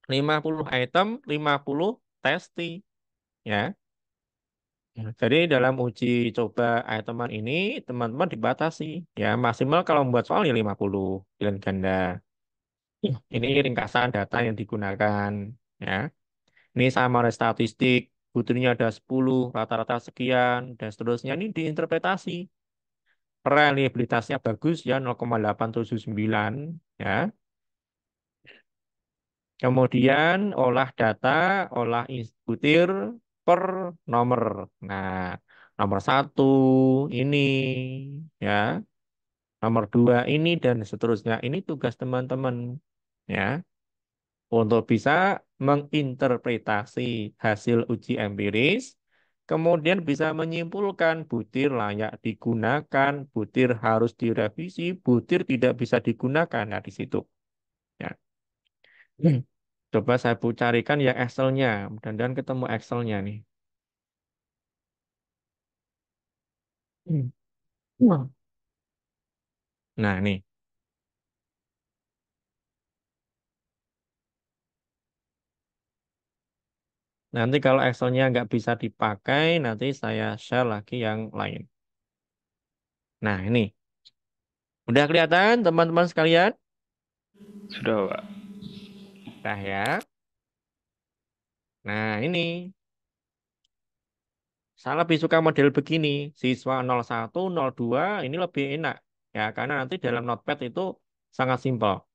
Speaker 1: 50 item, 50 testi. Ya. Jadi dalam uji coba iteman ini, teman-teman dibatasi. Ya, maksimal kalau membuat soal ya 50 pilihan ganda. Ini ringkasan data yang digunakan. Ya. Ini sama ada statistik, butuhnya ada 10, rata-rata sekian, dan seterusnya. Ini diinterpretasi. Reliabilitasnya bagus ya 0,879 ya. Kemudian olah data, olah butir per nomor. Nah, nomor 1 ini ya, nomor 2 ini dan seterusnya. Ini tugas teman-teman ya untuk bisa menginterpretasi hasil uji empiris, kemudian bisa menyimpulkan butir layak digunakan, butir harus direvisi, butir tidak bisa digunakan. Nah, di situ. Ya. Hmm. Coba saya carikan yang Excel-nya. Mudah-mudahan ketemu Excel-nya nih. Hmm. Wah. Nah, nih. Nanti kalau Excel-nya nggak bisa dipakai, nanti saya share lagi yang lain. Nah, ini. Udah kelihatan teman-teman sekalian?
Speaker 3: Sudah, Pak.
Speaker 1: Nah, ya. Nah, ini. Saya lebih suka model begini. Siswa 01, 02 ini lebih enak. Ya, karena nanti dalam Notepad itu sangat simpel.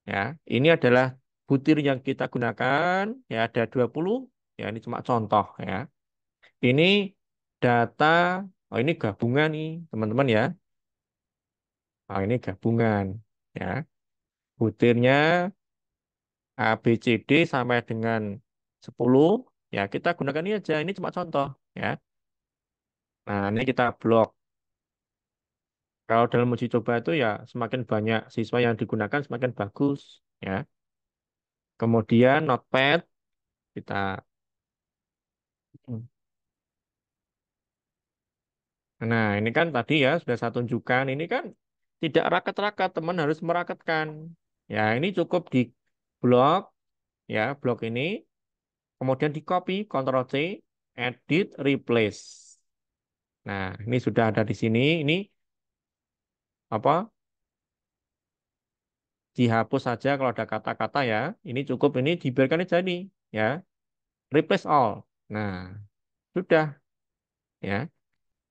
Speaker 1: Ya, ini adalah butir yang kita gunakan. Ya, ada 20. Ya, ini cuma contoh ya. Ini data, oh ini gabungan nih, teman-teman ya. Oh, ini gabungan. Ya, butirnya A, B, C, D sampai dengan 10. Ya, kita gunakan ini aja. Ini cuma contoh. Ya. Nah, ini kita blok. Kalau dalam uji coba itu ya semakin banyak siswa yang digunakan semakin bagus ya. Kemudian notepad kita Nah, ini kan tadi ya sudah saya tunjukkan ini kan tidak rakat-rakat, teman harus merakatkan. Ya, ini cukup di blok ya, blok ini kemudian di copy Ctrl C, edit, replace. Nah, ini sudah ada di sini. Ini apa? Dihapus saja kalau ada kata-kata ya. Ini cukup ini dibiarkan aja nih ya. Replace all. Nah, sudah ya.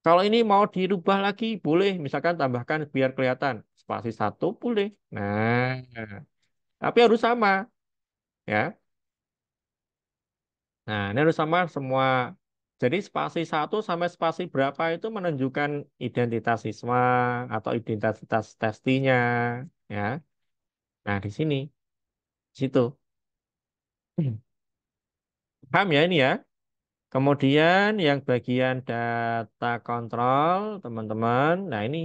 Speaker 1: Kalau ini mau dirubah lagi boleh, misalkan tambahkan biar kelihatan spasi 1 boleh. Nah, tapi harus sama ya. Nah, ini harus sama semua Jadi spasi satu sampai spasi berapa itu menunjukkan identitas siswa atau identitas testinya, ya. Nah, di sini, situ. Paham ya ini ya? Kemudian yang bagian data kontrol, teman-teman. Nah, ini.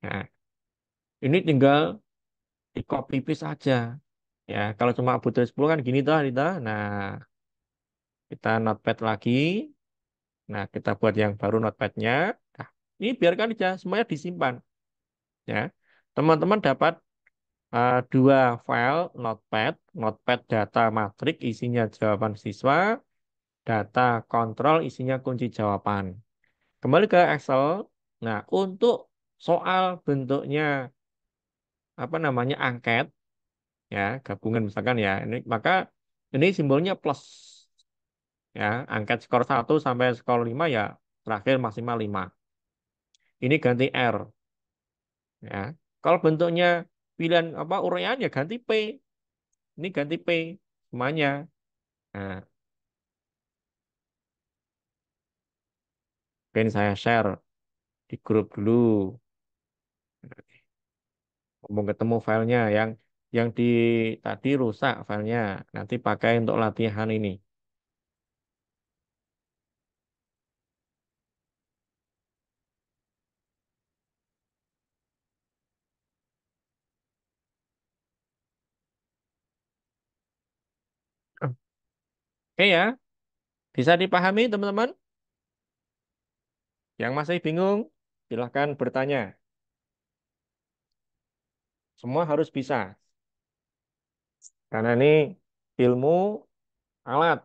Speaker 1: Nah, ini tinggal di copy paste aja. Ya, kalau cuma butuh 10 kan gini toh, Rita. Nah, kita notepad lagi. Nah, kita buat yang baru notepadnya. Nah, ini biarkan aja semuanya disimpan. Ya, teman-teman dapat dua file notepad, notepad data matrik isinya jawaban siswa, data kontrol isinya kunci jawaban. Kembali ke Excel. Nah, untuk soal bentuknya apa namanya angket, ya gabungan misalkan ya, ini maka ini simbolnya plus, ya angket skor 1 sampai skor 5 ya terakhir maksimal 5. Ini ganti R, ya. Kalau bentuknya pilihan apa uraian ya ganti P. Ini ganti P semuanya. Nah, mungkin saya share di grup dulu. Mau ketemu filenya yang di tadi rusak filenya. Nanti pakai untuk latihan ini. Oke ya, bisa dipahami teman-teman? Yang masih bingung, silahkan bertanya. Semua harus bisa. Karena ini ilmu alat,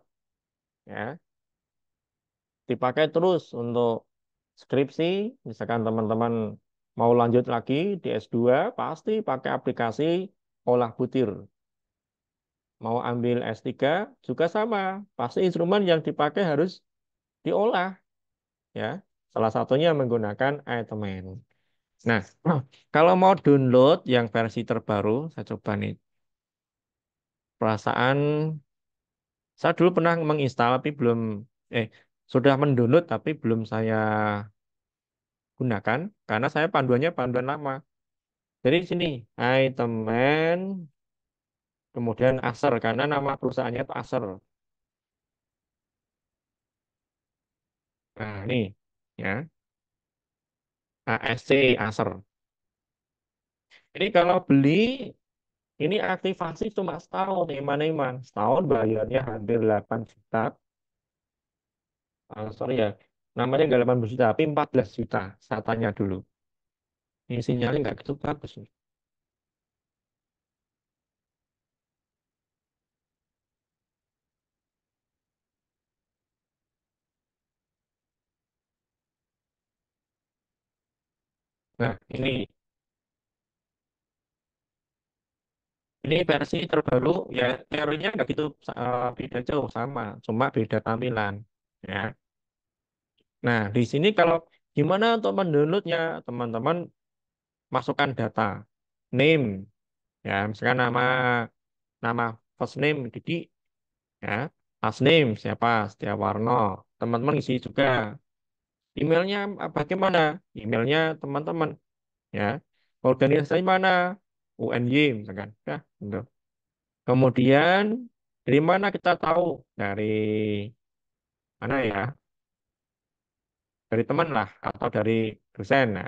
Speaker 1: ya. Dipakai terus untuk skripsi. Misalkan teman-teman mau lanjut lagi di S2, pasti pakai aplikasi olah butir. Mau ambil S3 juga sama. Pasti instrumen yang dipakai harus diolah, ya. Salah satunya menggunakan iTemen. Nah, kalau mau download yang versi terbaru, saya coba nih. Perasaan saya dulu pernah menginstal tapi belum eh sudah mendownload tapi belum saya gunakan karena saya panduannya panduan lama. Jadi di sini iTemen kemudian Acer karena nama perusahaannya itu Acer. Nah, ini ya, ASC Acer. Ini kalau beli ini aktivasi cuma setahun, Iman-Iman. Setahun bayarnya hampir 8 juta. Sorry ya, namanya nggak 18 juta, tapi 14 juta. Saya tanya dulu. Ini sinyalnya nggak gitu bagus nih. Nah, ini versi terbaru ya teorinya nggak gitu beda jauh sama, cuma beda tampilan. Ya. Nah, di sini kalau gimana untuk mendownloadnya, teman-teman masukkan data, name, ya misalkan nama nama first name Didi, ya last name siapa Setiawarno, teman-teman isi juga emailnya bagaimana, emailnya teman-teman, ya organisasi mana, UNY misalkan, ya gitu. Kemudian dari mana kita tahu? Dari mana ya? Dari teman lah atau dari dosen. Nah,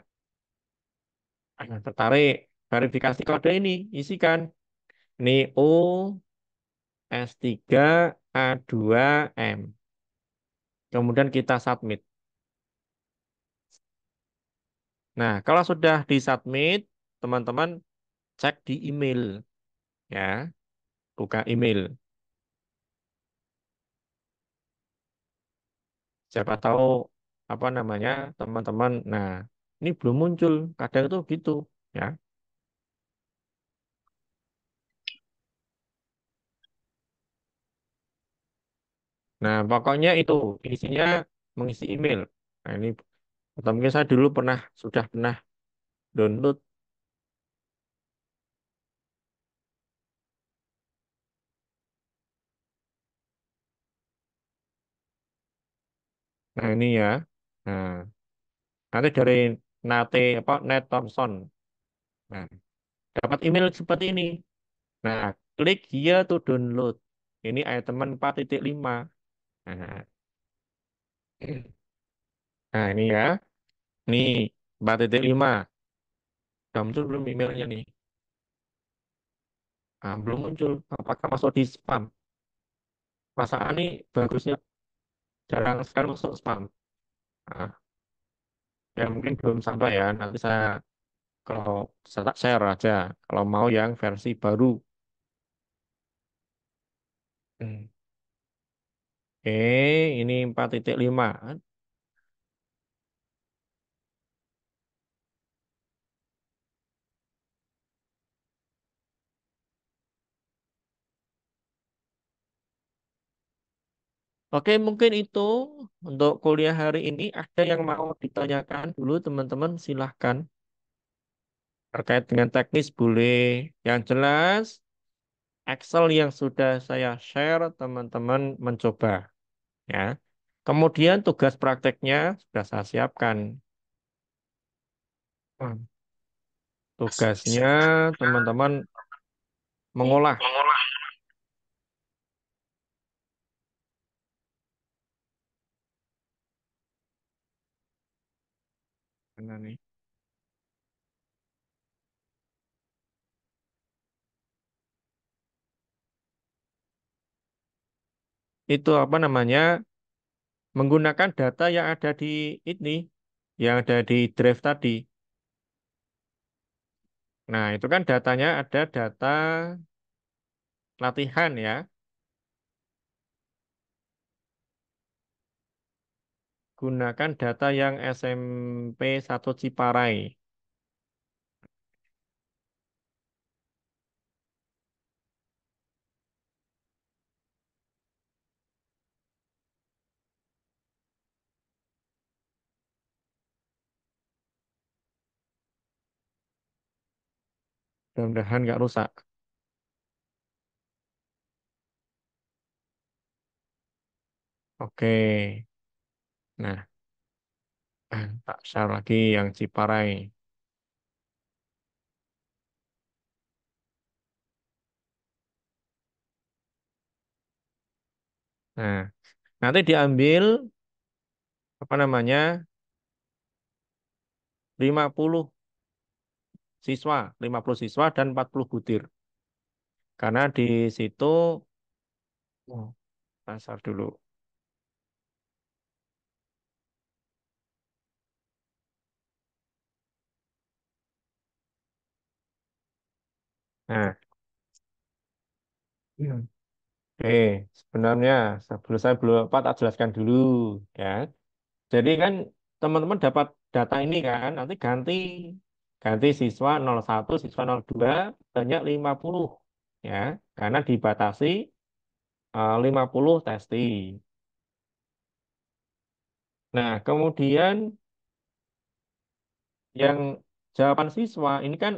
Speaker 1: tertarik verifikasi kode ini, isikan. Ini O S3A2M. Kemudian kita submit. Nah, kalau sudah disubmit, teman-teman cek di email, ya, buka email. Siapa tahu apa namanya teman-teman. Nah, ini belum muncul. Kadang itu gitu, ya. Nah, pokoknya itu isinya mengisi email. Nah, ini atau mungkin saya dulu sudah pernah download. Nah, ini ya. Nah, nanti dari Nate Thompson. Nah, dapat email seperti ini. Nah, klik here to download. Ini item 4.5. Nah, nah, ini ya. Nih, 4.5. Udah muncul belum emailnya nih? Ah, belum muncul. Apakah masuk di spam? Masalah ini bagusnya jarang sekali masuk spam. Nah, ya mungkin belum sampai ya. Nanti kalau saya tak share aja. Kalau mau yang versi baru. Hmm. Oke, ini 4.5. Oke, mungkin itu untuk kuliah hari ini. Ada yang mau ditanyakan dulu, teman-teman? Silahkan. Terkait dengan teknis, boleh. Yang jelas, Excel yang sudah saya share, teman-teman mencoba. Ya. Kemudian tugas prakteknya sudah saya siapkan. Hmm. Tugasnya, teman-teman mengolah. Mana nih? Itu apa namanya? Menggunakan data yang ada di ini, yang ada di drive tadi. Nah, itu kan datanya ada data latihan ya. Gunakan data yang SMP 1 Ciparai. Mudah-mudahan nggak rusak. Oke. Nah, tak share lagi yang Ciparai. Nah, nanti diambil apa namanya? 50 siswa dan 40 butir. Karena di situ oh, pasar dulu. Nah, iya. Oke, sebenarnya sebelum saya belum apa tak jelaskan dulu ya. Jadi kan teman-teman dapat data ini kan, nanti ganti ganti siswa 01, siswa 02 banyak 50 ya, karena dibatasi 50 testing. Nah, kemudian yang jawaban siswa ini kan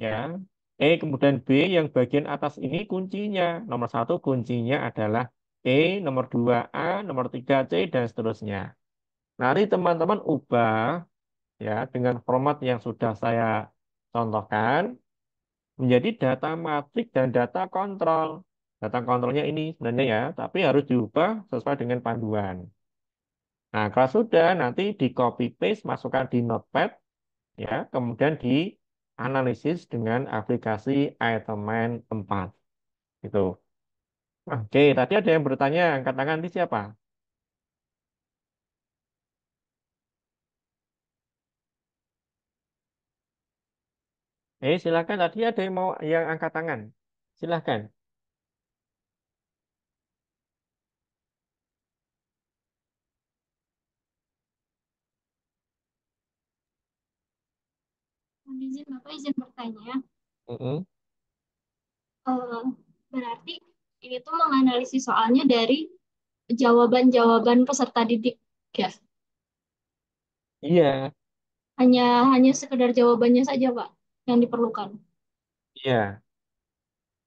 Speaker 1: ya. Kemudian B yang bagian atas ini kuncinya. Nomor satu kuncinya adalah nomor dua A, nomor tiga C, dan seterusnya. Nanti teman-teman ubah ya dengan format yang sudah saya contohkan menjadi data matrik dan data kontrol. Data kontrolnya ini sebenarnya ya, tapi harus diubah sesuai dengan panduan. Nah, kalau sudah nanti di copy paste masukkan di Notepad ya, kemudian dianalisis dengan aplikasi Iteman 4 gitu. Oke, tadi ada yang bertanya, angkat tangan di siapa? Silakan tadi ada yang mau yang angkat tangan. Silakan.
Speaker 4: Mohon izin Bapak izin bertanya.
Speaker 1: Mm-mm.
Speaker 4: Eh, Berarti ini tuh menganalisis soalnya dari jawaban-jawaban peserta didik ya.
Speaker 1: Iya,
Speaker 4: Hanya hanya sekedar jawabannya saja, Pak, yang diperlukan.
Speaker 1: iya.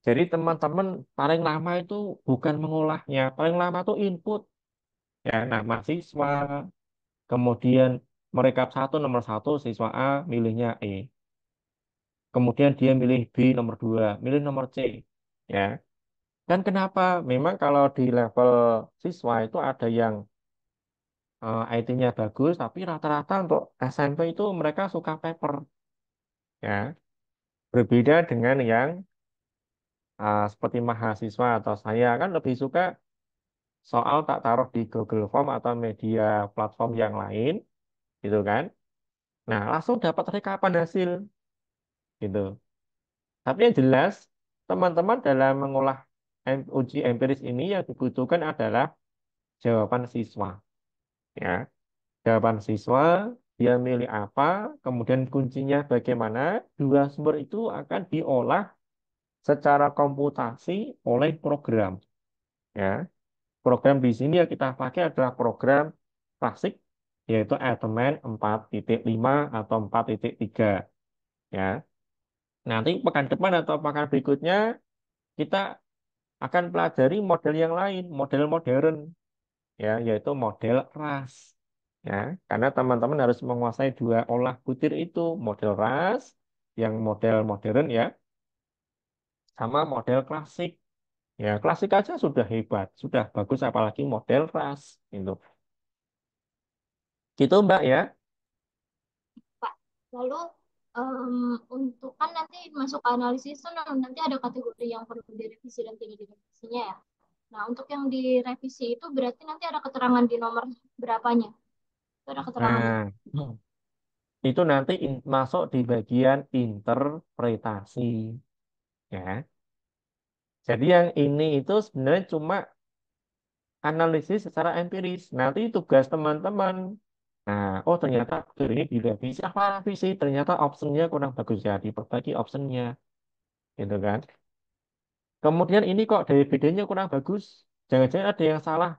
Speaker 1: Jadi teman-teman paling lama itu bukan mengolahnya, paling lama itu input. Ya, nah mahasiswa, kemudian merekap satu nomor satu siswa A milihnya E, kemudian dia milih B nomor dua, milih nomor C, ya. Dan kenapa? Memang kalau di level siswa itu ada yang IT-nya bagus, tapi rata-rata untuk SMP itu mereka suka paper, ya. Berbeda dengan yang seperti mahasiswa atau saya kan lebih suka soal tak taruh di Google Form atau media platform yang lain, gitu kan. Nah, langsung dapat rekapan hasil, gitu. Tapi yang jelas, teman-teman dalam mengolah uji empiris ini yang dibutuhkan adalah jawaban siswa, ya. Jawaban siswa, dia milih apa, kemudian kuncinya bagaimana, dua sumber itu akan diolah secara komputasi oleh program, ya. Program di sini yang kita pakai adalah program klasik, yaitu Element 4.5 atau 4.3, ya. Nanti pekan depan atau pekan berikutnya kita akan pelajari model yang lain, model modern, ya, yaitu model RAS. Ya, karena teman-teman harus menguasai dua olah butir itu, model RAS yang model modern ya, sama model klasik. Ya, klasik aja sudah hebat, sudah bagus apalagi model RAS itu. Gitu Mbak ya.
Speaker 4: Pak. Lalu untuk kan nanti masuk ke analisis itu nanti ada kategori yang perlu direvisi dan tidak direvisinya ya. Nah, untuk yang direvisi itu berarti nanti ada keterangan di nomor berapanya? Itu ada keterangannya.
Speaker 1: Nah, itu nanti masuk di bagian interpretasi ya. Jadi yang ini itu sebenarnya cuma analisis secara empiris. Nanti tugas teman-teman. Nah, oh ternyata fitur ini direvisi. Apa revisi? Ternyata optionnya kurang bagus ya, diperbaiki optionnya, gitu kan? Kemudian ini kok DWBD-nya kurang bagus. Jangan-jangan ada yang salah,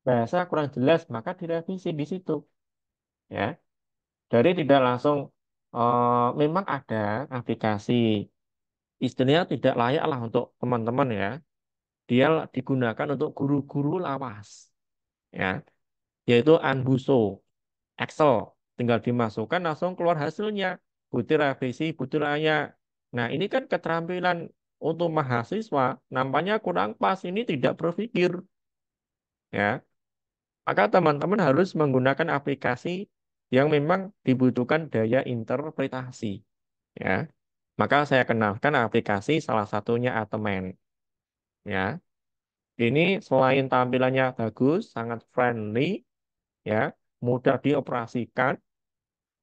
Speaker 1: bahasa kurang jelas, maka direvisi di situ, ya. Dari tidak langsung, memang ada aplikasi, istilahnya tidak layak lah untuk teman-teman ya. Dia digunakan untuk guru-guru lawas, ya, yaitu Anbuso. Excel, tinggal dimasukkan langsung keluar hasilnya. Butir revisi, butir layak. Nah, ini kan keterampilan untuk mahasiswa, nampaknya kurang pas, ini tidak berpikir, ya. Maka teman-teman harus menggunakan aplikasi yang memang dibutuhkan daya interpretasi, ya. Maka saya kenalkan aplikasi salah satunya Atemen, ya. Ini selain tampilannya bagus, sangat friendly, ya, mudah dioperasikan,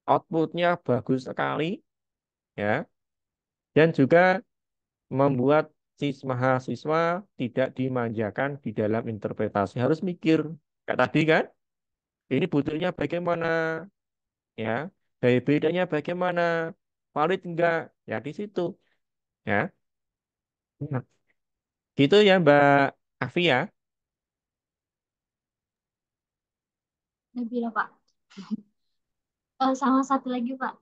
Speaker 1: outputnya bagus sekali, ya, dan juga membuat mahasiswa tidak dimanjakan di dalam interpretasi, harus mikir kayak tadi kan, ini butuhnya bagaimana, ya, daya bedanya bagaimana, valid enggak, ya di situ, ya. Nah, gitu ya Mbak Afia.
Speaker 4: Nabila, Pak. Sama satu lagi, Pak.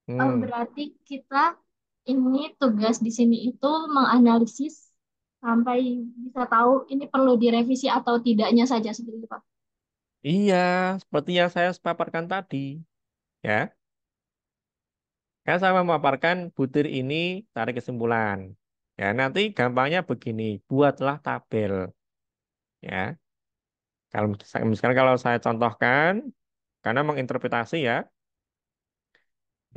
Speaker 1: Hmm.
Speaker 4: Berarti kita ini tugas di sini itu menganalisis sampai bisa tahu ini perlu direvisi atau tidaknya saja seperti itu, Pak.
Speaker 1: Iya, seperti yang saya paparkan tadi, ya. Kan saya memaparkan butir ini, tarik kesimpulan. Ya, nanti gampangnya begini, buatlah tabel, ya. Kalau misalkan kalau saya contohkan, karena menginterpretasi ya,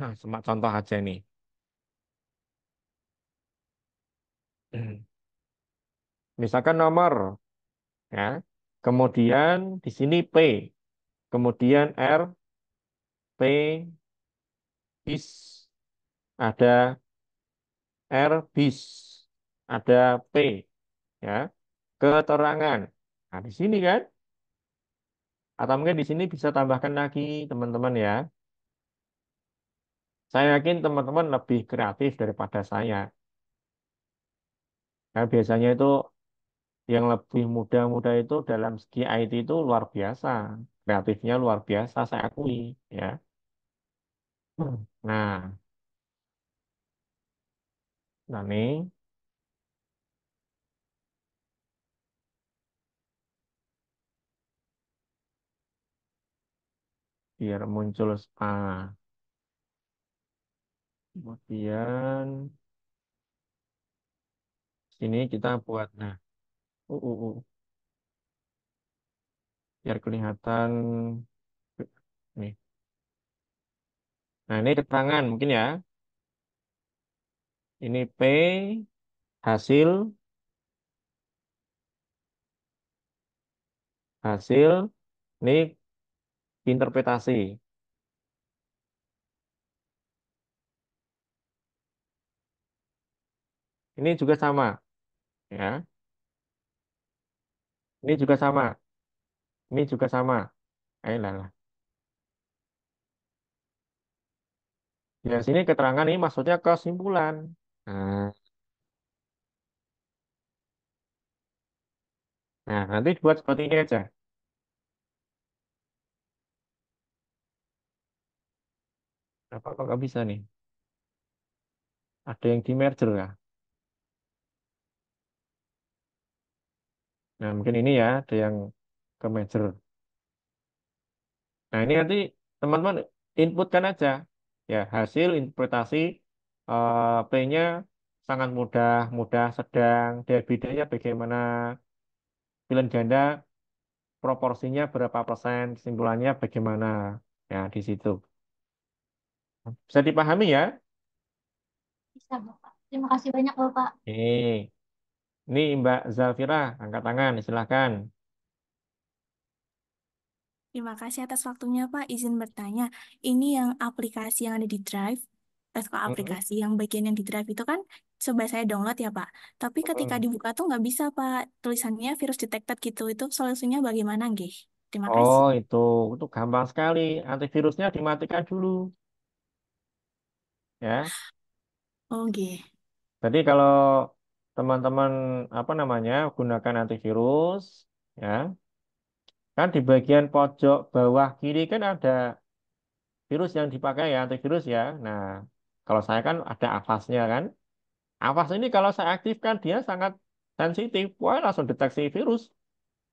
Speaker 1: nah cuma contoh aja nih. Misalkan nomor, ya, kemudian di sini P, kemudian R, P, bis, ada R, bis, ada P, ya, keterangan. Nah, di sini kan, atau mungkin di sini bisa tambahkan lagi teman-teman ya. Saya yakin teman-teman lebih kreatif daripada saya. Karena biasanya itu yang lebih muda-muda itu dalam segi IT itu luar biasa. Kreatifnya luar biasa, saya akui. Ya. Nah, nah nih, biar muncul spa. Kemudian sini kita buat, nah, uh. Biar kelihatan nih. Nah, ini keterangan mungkin ya. Ini P hasil hasil ini interpretasi. Ini juga sama, ya. Ini juga sama. Ini juga sama. Lah. Ya, sini keterangan ini maksudnya kesimpulan. Nah, nanti buat seperti ini aja. Apa kok nggak bisa nih? Ada yang di merger ya? Nah, mungkin ini ya, ada yang ke merger. Nah, ini nanti teman-teman inputkan aja. Ya, hasil interpretasi P-nya sangat mudah, mudah, sedang, dividendnya bagaimana, pilihan ganda proporsinya berapa persen, kesimpulannya bagaimana. Ya, di situ. Bisa dipahami ya?
Speaker 4: Bisa, Bapak. Terima kasih banyak, Bapak.
Speaker 1: Ini Mbak Zafira, angkat tangan, silahkan.
Speaker 5: Terima kasih atas waktunya, Pak. Izin bertanya, ini yang aplikasi yang ada di Drive, kok
Speaker 1: Mm-mm.
Speaker 5: aplikasi yang bagian yang di Drive itu kan coba saya download ya, Pak. Tapi ketika
Speaker 1: Mm.
Speaker 5: dibuka tuh nggak bisa, Pak. Tulisannya virus detected gitu. Itu solusinya bagaimana, Nggih? Terima
Speaker 1: Oh,
Speaker 5: kasih.
Speaker 1: itu gampang sekali. Antivirusnya dimatikan dulu, ya.
Speaker 5: Oh, nggih.
Speaker 1: Jadi kalau teman-teman apa namanya gunakan antivirus, ya, kan di bagian pojok bawah kiri kan ada virus yang dipakai ya antivirus ya. Nah, kalau saya kan ada Avast-nya kan. Avast ini kalau saya aktifkan dia sangat sensitif, wah langsung deteksi virus,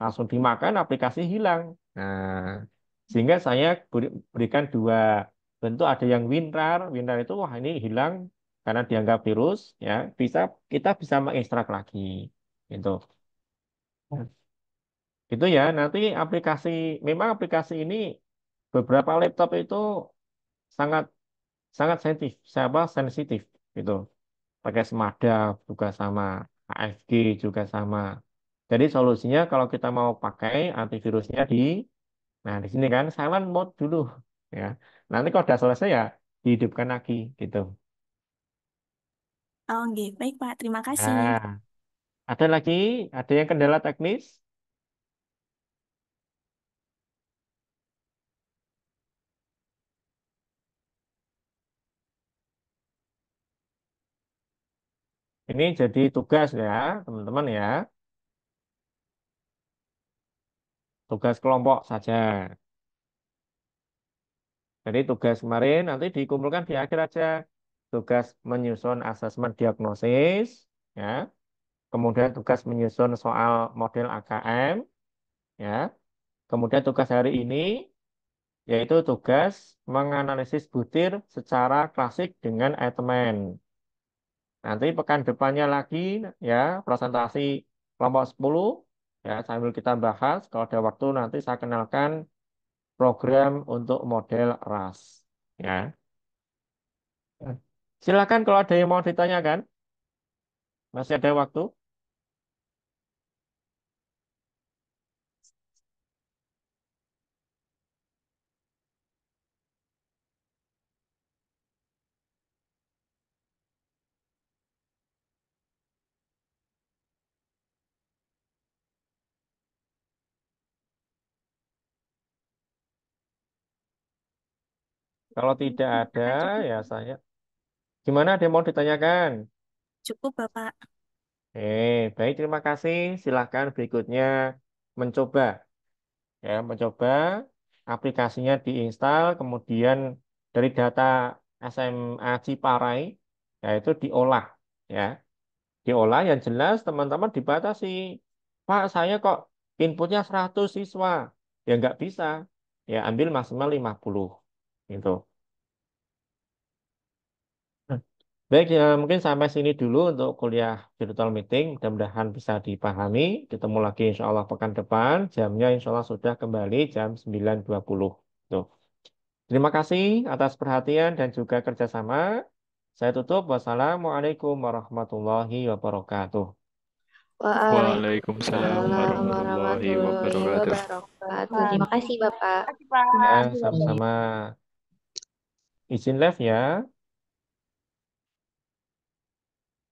Speaker 1: langsung dimakan aplikasi hilang. Nah, sehingga saya berikan dua bentuk, ada yang WinRAR, WinRAR itu wah ini hilang karena dianggap virus, ya kita bisa mengekstrak lagi, gitu. Itu ya nanti aplikasi, memang aplikasi ini beberapa laptop itu sangat sangat sensitif, sensitif, gitu. Pakai Semada juga sama, AFG juga sama. Jadi solusinya kalau kita mau pakai antivirusnya nah di sini kan silent mode dulu, ya. Nanti kalau udah selesai ya dihidupkan lagi, gitu.
Speaker 5: Oh, nggih. Baik, Pak. Terima kasih.
Speaker 1: Nah, ada lagi, ada yang kendala teknis? Ini jadi tugas ya, teman-teman ya. Tugas kelompok saja. Jadi tugas kemarin nanti dikumpulkan di akhir aja. Tugas menyusun asesmen diagnosis, ya. Kemudian tugas menyusun soal model AKM, ya. Kemudian tugas hari ini yaitu tugas menganalisis butir secara klasik dengan Eijkman. Nanti pekan depannya lagi ya presentasi kelompok 10 ya sambil kita bahas kalau ada waktu nanti saya kenalkan program untuk model RAS ya. Silakan kalau ada yang mau ditanyakan, masih ada waktu. Kalau tidak ada
Speaker 5: Apakah cukup?
Speaker 1: ya saya. Gimana ada yang mau ditanyakan?
Speaker 5: Cukup, Bapak.
Speaker 1: Baik terima kasih. Silahkan berikutnya mencoba mencoba aplikasinya diinstal, kemudian dari data SMA Ciparai, yaitu diolah, ya, diolah yang jelas teman-teman dibatasi. Pak, saya kok inputnya 100 siswa, ya nggak bisa, ya ambil maksimal 50 gitu. Hmm. Baik, ya, mungkin sampai sini dulu untuk kuliah virtual meeting. Mudah-mudahan bisa dipahami. Ketemu lagi insya Allah pekan depan. Jamnya insya Allah sudah kembali jam 9.20. Tuh. Terima kasih atas perhatian dan juga kerjasama. Saya tutup. Wassalamualaikum warahmatullahi wabarakatuh.
Speaker 3: Waalaikumsalam
Speaker 6: Waalaikumsalam
Speaker 3: warahmatullahi
Speaker 6: warahmatullahi
Speaker 3: wabarakatuh.
Speaker 6: wabarakatuh. Terima kasih, Bapak.
Speaker 1: Ya, sama-sama. Izin live ya.